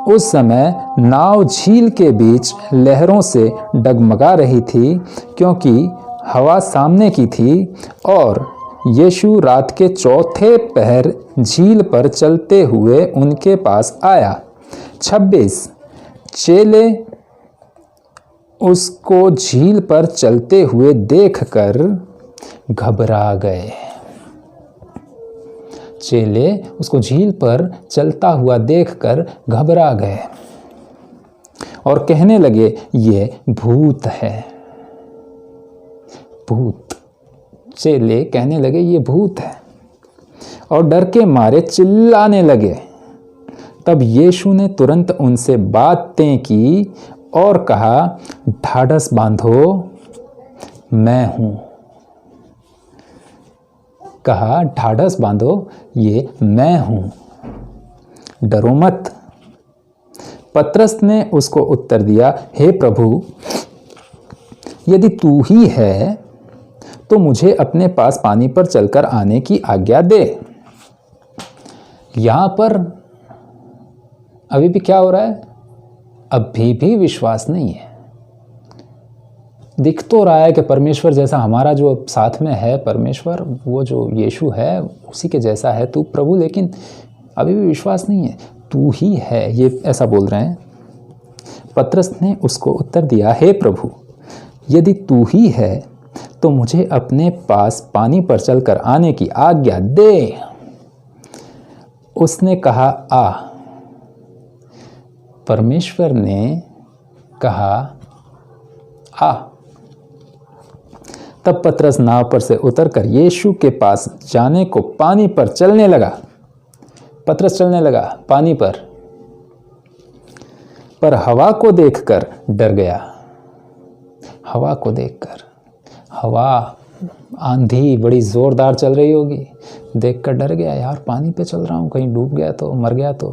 उस समय नाव झील के बीच लहरों से डगमगा रही थी, क्योंकि हवा सामने की थी, और यीशु रात के चौथे पहर झील पर चलते हुए उनके पास आया। 26, चेले उसको झील पर चलते हुए देखकर घबरा गए। चेले उसको झील पर चलता हुआ देखकर घबरा गए और कहने लगे, ये भूत है। भूत। चेले कहने लगे, ये भूत है, और डर के मारे चिल्लाने लगे। तब यीशु ने तुरंत उनसे बातें की और कहा, ढाढ़स बांधो, मैं हूं। कहा, ढाढ़स बांधो, ये मैं हूं, डरो मत। पतरस ने उसको उत्तर दिया, हे प्रभु, यदि तू ही है तो मुझे अपने पास पानी पर चलकर आने की आज्ञा दे। यहां पर अभी भी क्या हो रहा है? अभी भी विश्वास नहीं है। दिख तो रहा है कि परमेश्वर जैसा हमारा जो साथ में है, परमेश्वर वो जो यीशु है उसी के जैसा है तू प्रभु, लेकिन अभी भी विश्वास नहीं है। तू ही है, ये ऐसा बोल रहे हैं। पतरस ने उसको उत्तर दिया, हे प्रभु, यदि तू ही है तो मुझे अपने पास पानी पर चलकर आने की आज्ञा दे। उसने कहा, आ। परमेश्वर ने कहा, आ। तब पतरस नाव पर से उतरकर यीशु के पास जाने को पानी पर चलने लगा। पतरस चलने लगा पानी पर हवा को देखकर डर गया। हवा को देखकर, हवा आंधी बड़ी जोरदार चल रही होगी, देखकर डर गया। यार पानी पे चल रहा हूँ, कहीं डूब गया तो, मर गया तो,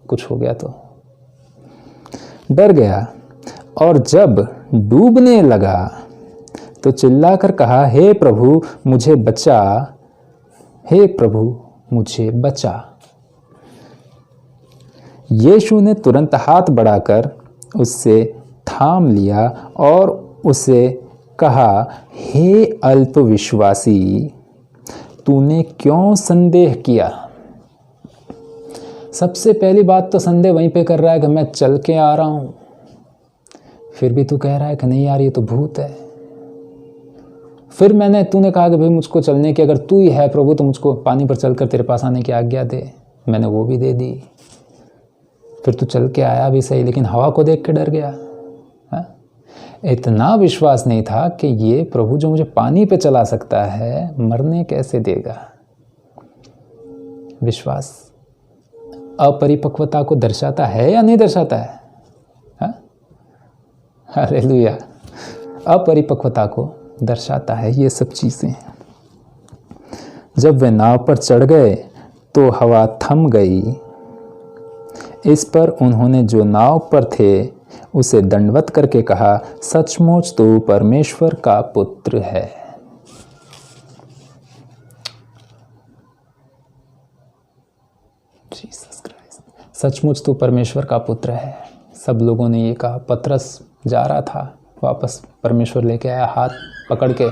कुछ हो गया तो। डर गया और जब डूबने लगा तो चिल्लाकर कहा, हे प्रभु मुझे बचा, हे प्रभु मुझे बचा। यीशु ने तुरंत हाथ बढ़ाकर उससे थाम लिया और उसे कहा, हे अल्प विश्वासी, तूने क्यों संदेह किया? सबसे पहली बात तो संदेह वहीं पे कर रहा है कि मैं चल के आ रहा हूं, फिर भी तू कह रहा है कि नहीं यार ये तो भूत है। फिर तूने कहा कि भाई मुझको चलने की, अगर तू ही है प्रभु तो मुझको पानी पर चलकर तेरे पास आने की आज्ञा दे। मैंने वो भी दे दी। फिर तू चल के आया भी सही, लेकिन हवा को देख के डर गया। इतना विश्वास नहीं था कि ये प्रभु जो मुझे पानी पे चला सकता है, मरने कैसे देगा। विश्वास अपरिपक्वता को दर्शाता है या नहीं दर्शाता है? हालेलुया। अपरिपक्वता को दर्शाता है ये सब चीजें। जब वे नाव पर चढ़ गए तो हवा थम गई। इस पर उन्होंने जो नाव पर थे उसे दंडवत करके कहा, सचमुच तू परमेश्वर का पुत्र है। जीसस क्राइस्ट, सचमुच तू परमेश्वर का पुत्र है। सब लोगों ने ये कहा। पतरस जा रहा था वापस, परमेश्वर लेके आया हाथ पकड़ के,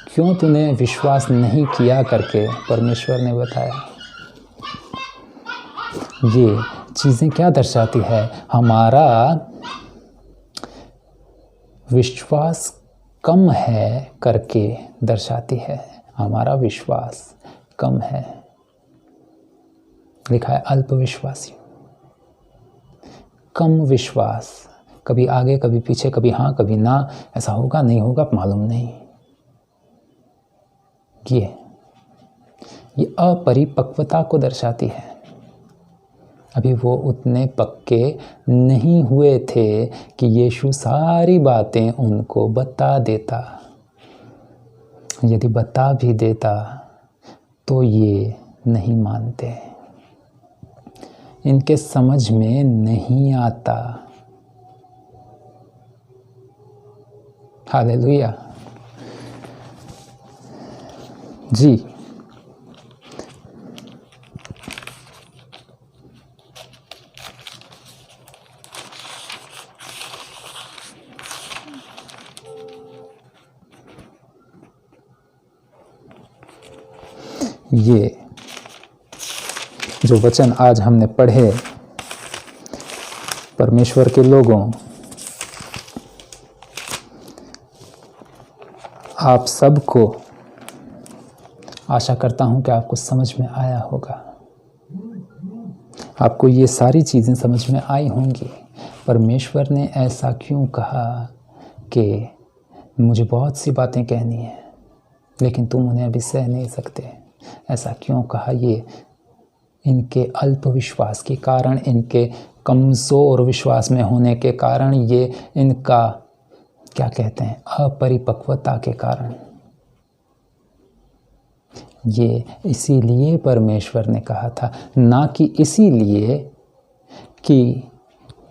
क्यों तूने विश्वास नहीं किया करके परमेश्वर ने बताया। ये चीज़ें क्या दर्शाती है? हमारा विश्वास कम है करके दर्शाती है। हमारा विश्वास कम है। लिखा है अल्प विश्वासी, कम विश्वास, कभी आगे कभी पीछे, कभी हाँ कभी ना, ऐसा होगा नहीं होगा मालूम नहीं। ये अपरिपक्वता को दर्शाती है। अभी वो उतने पक्के नहीं हुए थे कि यीशु सारी बातें उनको बता देता। यदि बता भी देता तो ये नहीं मानते, इनके समझ में नहीं आता। हालेलुया जी। ये जो वचन आज हमने पढ़े परमेश्वर के लोगों, आप सबको आशा करता हूं कि आपको समझ में आया होगा। आपको ये सारी चीज़ें समझ में आई होंगी। परमेश्वर ने ऐसा क्यों कहा कि मुझे बहुत सी बातें कहनी है लेकिन तुम उन्हें अभी सह नहीं सकते। ऐसा क्यों कहा? ये इनके अल्प विश्वास के कारण, इनके कमज़ोर विश्वास में होने के कारण, ये इनका क्या कहते हैं अपरिपक्वता के कारण। ये इसीलिए परमेश्वर ने कहा था, ना कि इसीलिए कि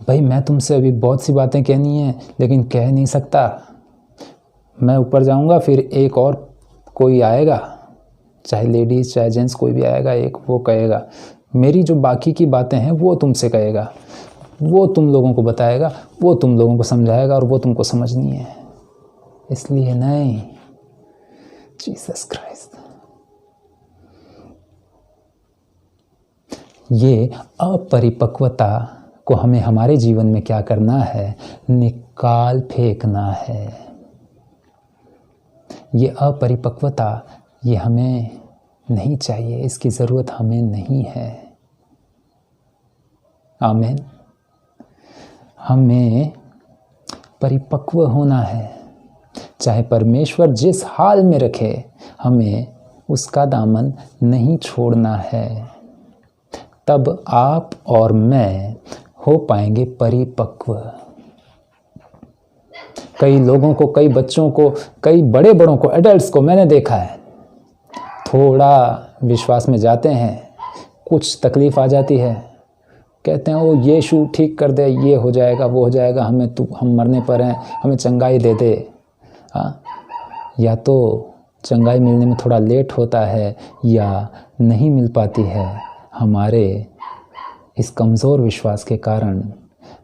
भाई मैं तुमसे अभी बहुत सी बातें कहनी है लेकिन कह नहीं सकता, मैं ऊपर जाऊंगा फिर एक और कोई आएगा, चाहे लेडीज़ चाहे जेंट्स कोई भी आएगा, एक वो कहेगा मेरी जो बाकी की बातें हैं वो तुमसे कहेगा, वो तुम लोगों को बताएगा, वो तुम लोगों को समझाएगा और वो तुमको समझनी है। इसलिए नहीं, जीसस क्राइस्ट। ये अपरिपक्वता को हमें हमारे जीवन में क्या करना है? निकाल फेंकना है। ये अपरिपक्वता, ये हमें नहीं चाहिए, इसकी ज़रूरत हमें नहीं है। आमीन। हमें परिपक्व होना है। चाहे परमेश्वर जिस हाल में रखे, हमें उसका दामन नहीं छोड़ना है। तब आप और मैं हो पाएंगे परिपक्व। कई लोगों को, कई बच्चों को, कई बड़े बड़ों को, एडल्ट्स को मैंने देखा है, थोड़ा विश्वास में जाते हैं, कुछ तकलीफ़ आ जाती है, कहते हैं ओ यीशु ठीक कर दे, ये हो जाएगा, वो हो जाएगा, हम मरने पर हैं, हमें चंगाई दे दे। हाँ, या तो चंगाई मिलने में थोड़ा लेट होता है या नहीं मिल पाती है हमारे इस कमज़ोर विश्वास के कारण।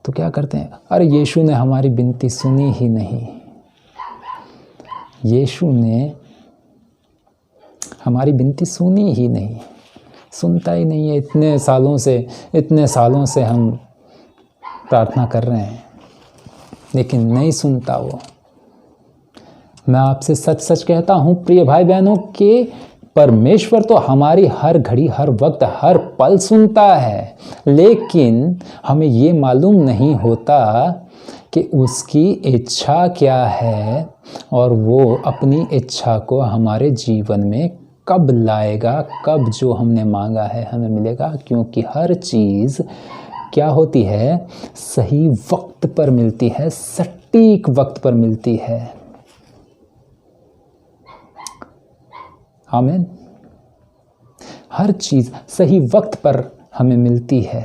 तो क्या करते हैं, अरे यीशु ने हमारी विनती सुनी ही नहीं, यीशु ने हमारी विनती सुनी ही नहीं, सुनता ही नहीं है। इतने सालों से हम प्रार्थना कर रहे हैं लेकिन नहीं सुनता वो। मैं आपसे सच सच कहता हूँ प्रिय भाई बहनों कि परमेश्वर तो हमारी हर घड़ी, हर वक्त, हर पल सुनता है, लेकिन हमें ये मालूम नहीं होता कि उसकी इच्छा क्या है और वो अपनी इच्छा को हमारे जीवन में कब लाएगा, कब जो हमने मांगा है हमें मिलेगा। क्योंकि हर चीज़ क्या होती है, सही वक्त पर मिलती है, सटीक वक्त पर मिलती है। आमीन। हर चीज़ सही वक्त पर हमें मिलती है।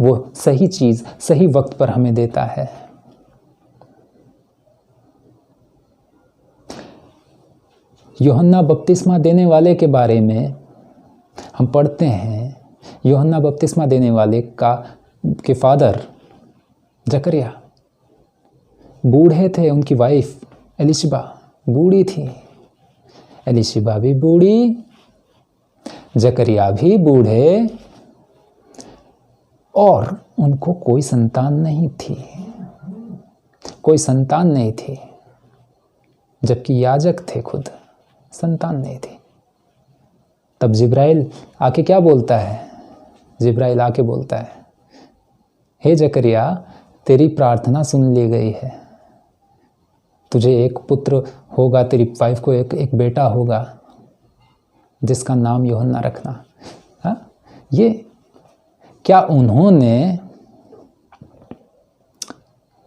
वो सही चीज़ सही वक्त पर हमें देता है। यूहन्ना बपतिस्मा देने वाले के बारे में हम पढ़ते हैं। यूहन्ना बपतिस्मा देने वाले के फादर जकरिया बूढ़े थे, उनकी वाइफ एलिशिबा बूढ़ी थी, एलिशिबा भी बूढ़ी, जकरिया भी बूढ़े, और उनको कोई संतान नहीं थी, कोई संतान नहीं थी, जबकि याजक थे खुद, संतान नहीं थी। तब जिब्राइल आके क्या बोलता है, जिब्राइल आके बोलता है, हे जकरिया तेरी प्रार्थना सुन ली गई है, तुझे एक पुत्र होगा, तेरी वाइफ को एक बेटा होगा जिसका नाम यूहन्ना रखना। हाँ, ये क्या उन्होंने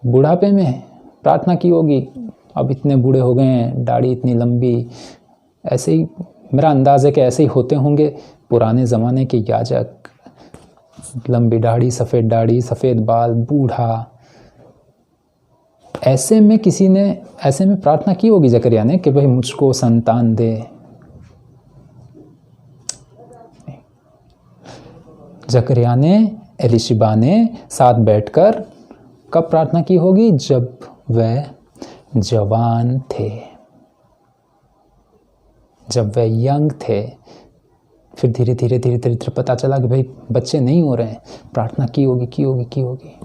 बुढ़ापे में प्रार्थना की होगी? अब इतने बूढ़े हो गए हैं, दाढ़ी इतनी लंबी, ऐसे ही मेरा अंदाज़ है कि ऐसे ही होते होंगे पुराने ज़माने के याजक, लंबी दाढ़ी, सफ़ेद बाल, बूढ़ा। ऐसे में किसी ने ऐसे में प्रार्थना की होगी जकरिया ने कि भाई मुझको संतान दे। जकरिया ने, एलिशिबा ने साथ बैठकर कब प्रार्थना की होगी? जब वह जवान थे, जब वह यंग थे। फिर धीरे धीरे पता चला कि भाई बच्चे नहीं हो रहे हैं, प्रार्थना की होगी।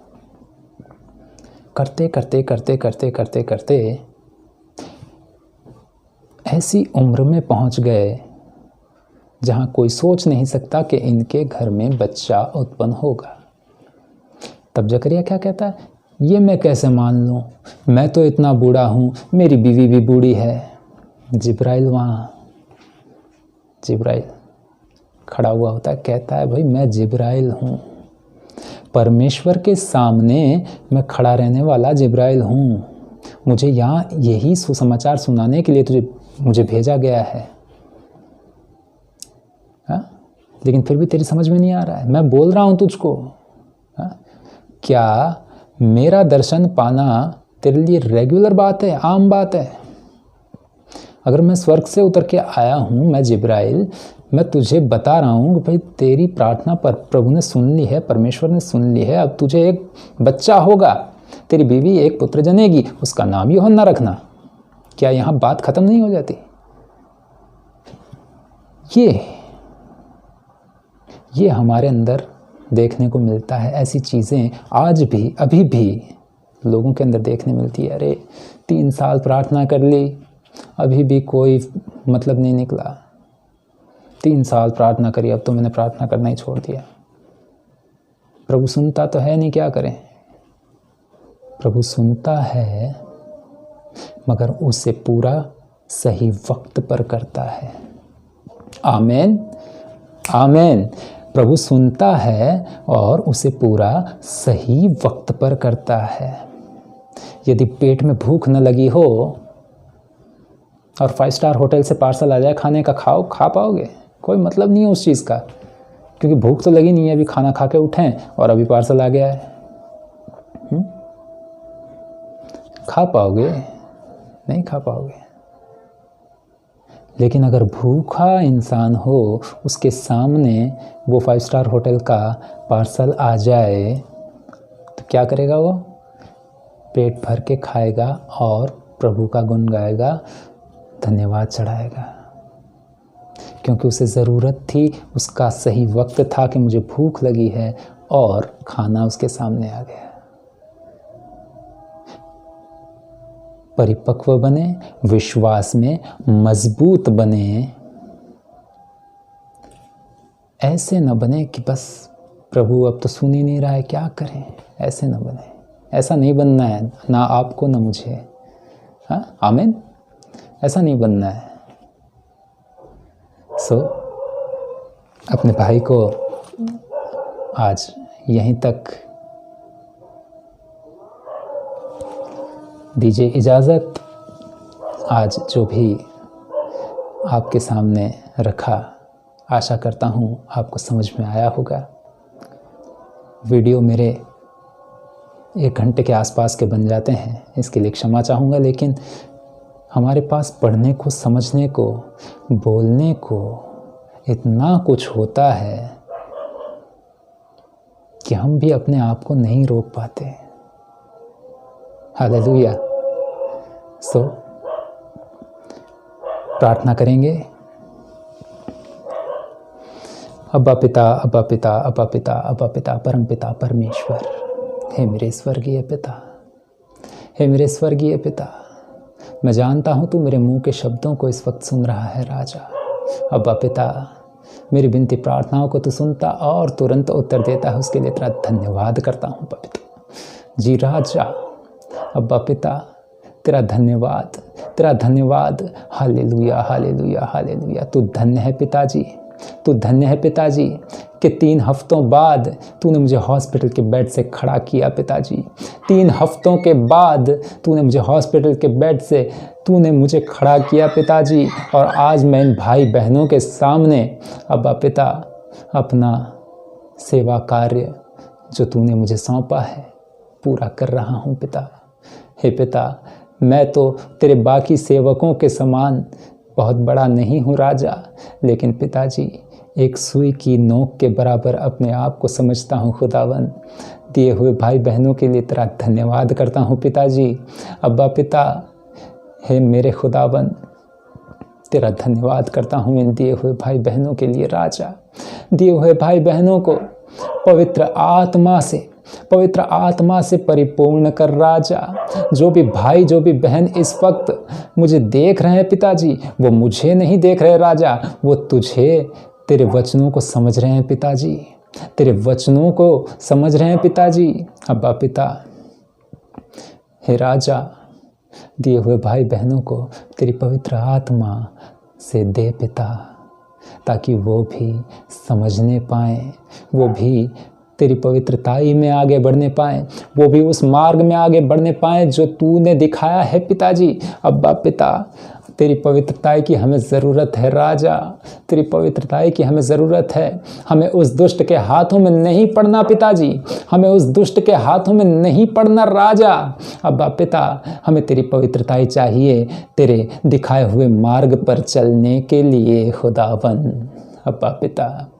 करते ऐसी उम्र में पहुंच गए जहां कोई सोच नहीं सकता कि इनके घर में बच्चा उत्पन्न होगा। तब जकरिया क्या कहता है, ये मैं कैसे मान लूं, मैं तो इतना बूढ़ा हूं, मेरी बीवी भी बूढ़ी है। जिब्राइल खड़ा हुआ होता है, कहता है भाई मैं जिब्राइल हूं, परमेश्वर के सामने मैं खड़ा रहने वाला जिब्राइल हूँ, मुझे यहाँ यही सुसमाचार सुनाने के लिए मुझे भेजा गया है। हा? लेकिन फिर भी तेरी समझ में नहीं आ रहा है, मैं बोल रहा हूँ तुझको। हा? क्या मेरा दर्शन पाना तेरे लिए रेगुलर बात है, आम बात है? अगर मैं स्वर्ग से उतर के आया हूँ, मैं जिब्राइल, मैं तुझे बता रहा हूँ कि भाई तेरी प्रार्थना पर प्रभु ने सुन ली है, परमेश्वर ने सुन ली है, अब तुझे एक बच्चा होगा, तेरी बीवी एक पुत्र जनेगी, उसका नाम यूहन्ना रखना। क्या यहाँ बात खत्म नहीं हो जाती? ये हमारे अंदर देखने को मिलता है। ऐसी चीज़ें आज भी, अभी भी लोगों के अंदर देखने मिलती है। अरे 3 साल प्रार्थना कर ली, अभी भी कोई मतलब नहीं निकला। 3 साल प्रार्थना करी, अब तो मैंने प्रार्थना करना ही छोड़ दिया। प्रभु सुनता तो है नहीं, क्या करें? प्रभु सुनता है, मगर उसे पूरा सही वक्त पर करता है। आमीन, आमीन। प्रभु सुनता है और उसे पूरा सही वक्त पर करता है। यदि पेट में भूख न लगी हो और 5 स्टार होटल से पार्सल आ जाए खाने का, खा पाओगे? कोई मतलब नहीं है उस चीज़ का, क्योंकि भूख तो लगी नहीं है। अभी खाना खा के उठें और अभी पार्सल आ गया है। खा पाओगे? नहीं खा पाओगे। लेकिन अगर भूखा इंसान हो, उसके सामने वो 5 स्टार होटल का पार्सल आ जाए तो क्या करेगा? वो पेट भर के खाएगा और प्रभु का गुण गाएगा, धन्यवाद चढ़ाएगा, क्योंकि उसे ज़रूरत थी, उसका सही वक्त था कि मुझे भूख लगी है और खाना उसके सामने आ गया। परिपक्व बने, विश्वास में मजबूत बने। ऐसे न बने कि बस प्रभु अब तो सुन ही नहीं रहा है, क्या करें? ऐसे न बने। ऐसा नहीं बनना है, ना आपको ना मुझे। हाँ, आमीन। ऐसा नहीं बनना है। अपने भाई को आज यहीं तक दीजिए इजाज़त। आज जो भी आपके सामने रखा, आशा करता हूँ आपको समझ में आया होगा। वीडियो मेरे 1 घंटे के आसपास के बन जाते हैं, इसके लिए क्षमा चाहूँगा, लेकिन हमारे पास पढ़ने को, समझने को, बोलने को इतना कुछ होता है कि हम भी अपने आप को नहीं रोक पाते। हालेलुया। प्रार्थना करेंगे। अब्बा पिता, अब्बा पिता, अब्बा पिता, अब्बा पिता, परम पिता परमेश्वर, हे मेरे स्वर्गीय पिता, हे मेरे स्वर्गीय पिता, मैं जानता हूँ तू मेरे मुंह के शब्दों को इस वक्त सुन रहा है राजा। अब्बा पिता, मेरी विनती प्रार्थनाओं को तू सुनता और तुरंत उत्तर देता है, उसके लिए तेरा धन्यवाद करता हूँ अब्बा पिता। जी राजा, अब्बा पिता, तेरा धन्यवाद, तेरा धन्यवाद। Hallelujah, hallelujah, hallelujah. तू धन्य है पिताजी, तू धन्य है पिताजी कि 3 हफ्तों बाद तूने मुझे हॉस्पिटल के बेड से खड़ा किया पिताजी। 3 हफ्तों के बाद तूने मुझे हॉस्पिटल के बेड से तूने मुझे खड़ा किया पिताजी, और आज मैं इन भाई बहनों के सामने अब्बा पिता अपना सेवा कार्य जो तूने मुझे सौंपा है पूरा कर रहा हूँ पिता। हे पिता, मैं तो तेरे बाकी सेवकों के समान बहुत बड़ा नहीं हूँ राजा, लेकिन पिताजी एक सुई की नोक के बराबर अपने आप को समझता हूँ खुदावन। दिए हुए भाई बहनों के लिए तेरा धन्यवाद करता हूँ पिताजी। अब्बा पिता, हे मेरे खुदावन, तेरा धन्यवाद करता हूँ इन दिए हुए भाई बहनों के लिए राजा। दिए हुए भाई बहनों को पवित्र आत्मा से परिपूर्ण कर राजा। जो भी भाई, जो भी बहन इस वक्त मुझे देख रहे हैं पिताजी, वो मुझे नहीं देख रहे राजा, वो तुझे, तेरे वचनों को समझ रहे हैं पिताजी, तेरे वचनों को समझ रहे हैं पिताजी। अब्बा पिता, हे राजा, दिए हुए भाई बहनों को तेरी पवित्र आत्मा से दे पिता, ताकि वो भी समझने पाएँ, वो भी तेरी पवित्रताई में आगे बढ़ने पाएँ, वो भी उस मार्ग में आगे बढ़ने पाएँ जो तूने दिखाया है पिताजी। अब्बा पिता, तेरी पवित्रताई की हमें ज़रूरत है राजा, तेरी पवित्रताई की हमें ज़रूरत है। हमें उस दुष्ट के हाथों में नहीं पड़ना पिताजी, हमें उस दुष्ट के हाथों में नहीं पड़ना राजा। अब्बा पिता, हमें तेरी पवित्रताई चाहिए तेरे दिखाए हुए मार्ग पर चलने के लिए खुदावन। अब्बा पिता,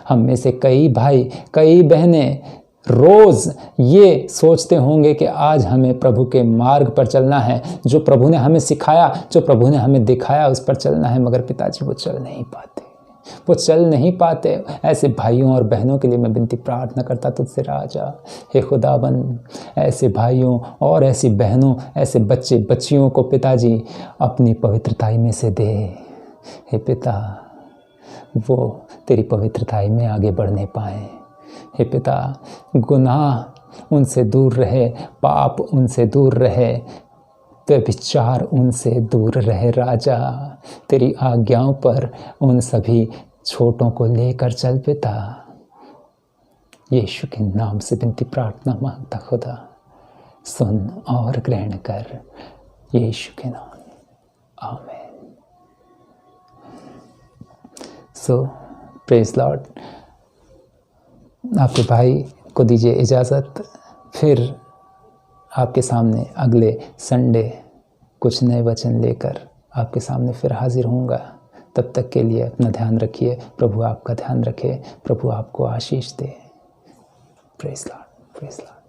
हम में से कई भाई, कई बहनें रोज़ ये सोचते होंगे कि आज हमें प्रभु के मार्ग पर चलना है, जो प्रभु ने हमें सिखाया, जो प्रभु ने हमें दिखाया, उस पर चलना है, मगर पिताजी वो चल नहीं पाते। वो चल नहीं पाते। ऐसे भाइयों और बहनों के लिए मैं विनती प्रार्थना करता तुझसे राजा। हे खुदाबंद, ऐसे भाइयों और ऐसी बहनों, ऐसे बच्चे बच्चियों को पिताजी अपनी पवित्रताई में से दे। हे पिता, वो तेरी पवित्रताई में आगे बढ़ने पाएँ। हे पिता, गुनाह उनसे दूर रहे, पाप उनसे दूर रहे, व्यभिचार उनसे दूर रहे राजा। तेरी आज्ञाओं पर उन सभी छोटों को लेकर चल पिता। यीशु के नाम से विनती प्रार्थना मांगता खुदा, सुन और ग्रहण कर, यीशु के नाम में, आमीन। सो प्रेज लॉर्ड। आपके भाई को दीजिए इजाज़त। फिर आपके सामने अगले संडे कुछ नए वचन लेकर आपके सामने फिर हाजिर होऊंगा। तब तक के लिए अपना ध्यान रखिए। प्रभु आपका ध्यान रखे। प्रभु आपको आशीष दे। Praise Lord, praise Lord.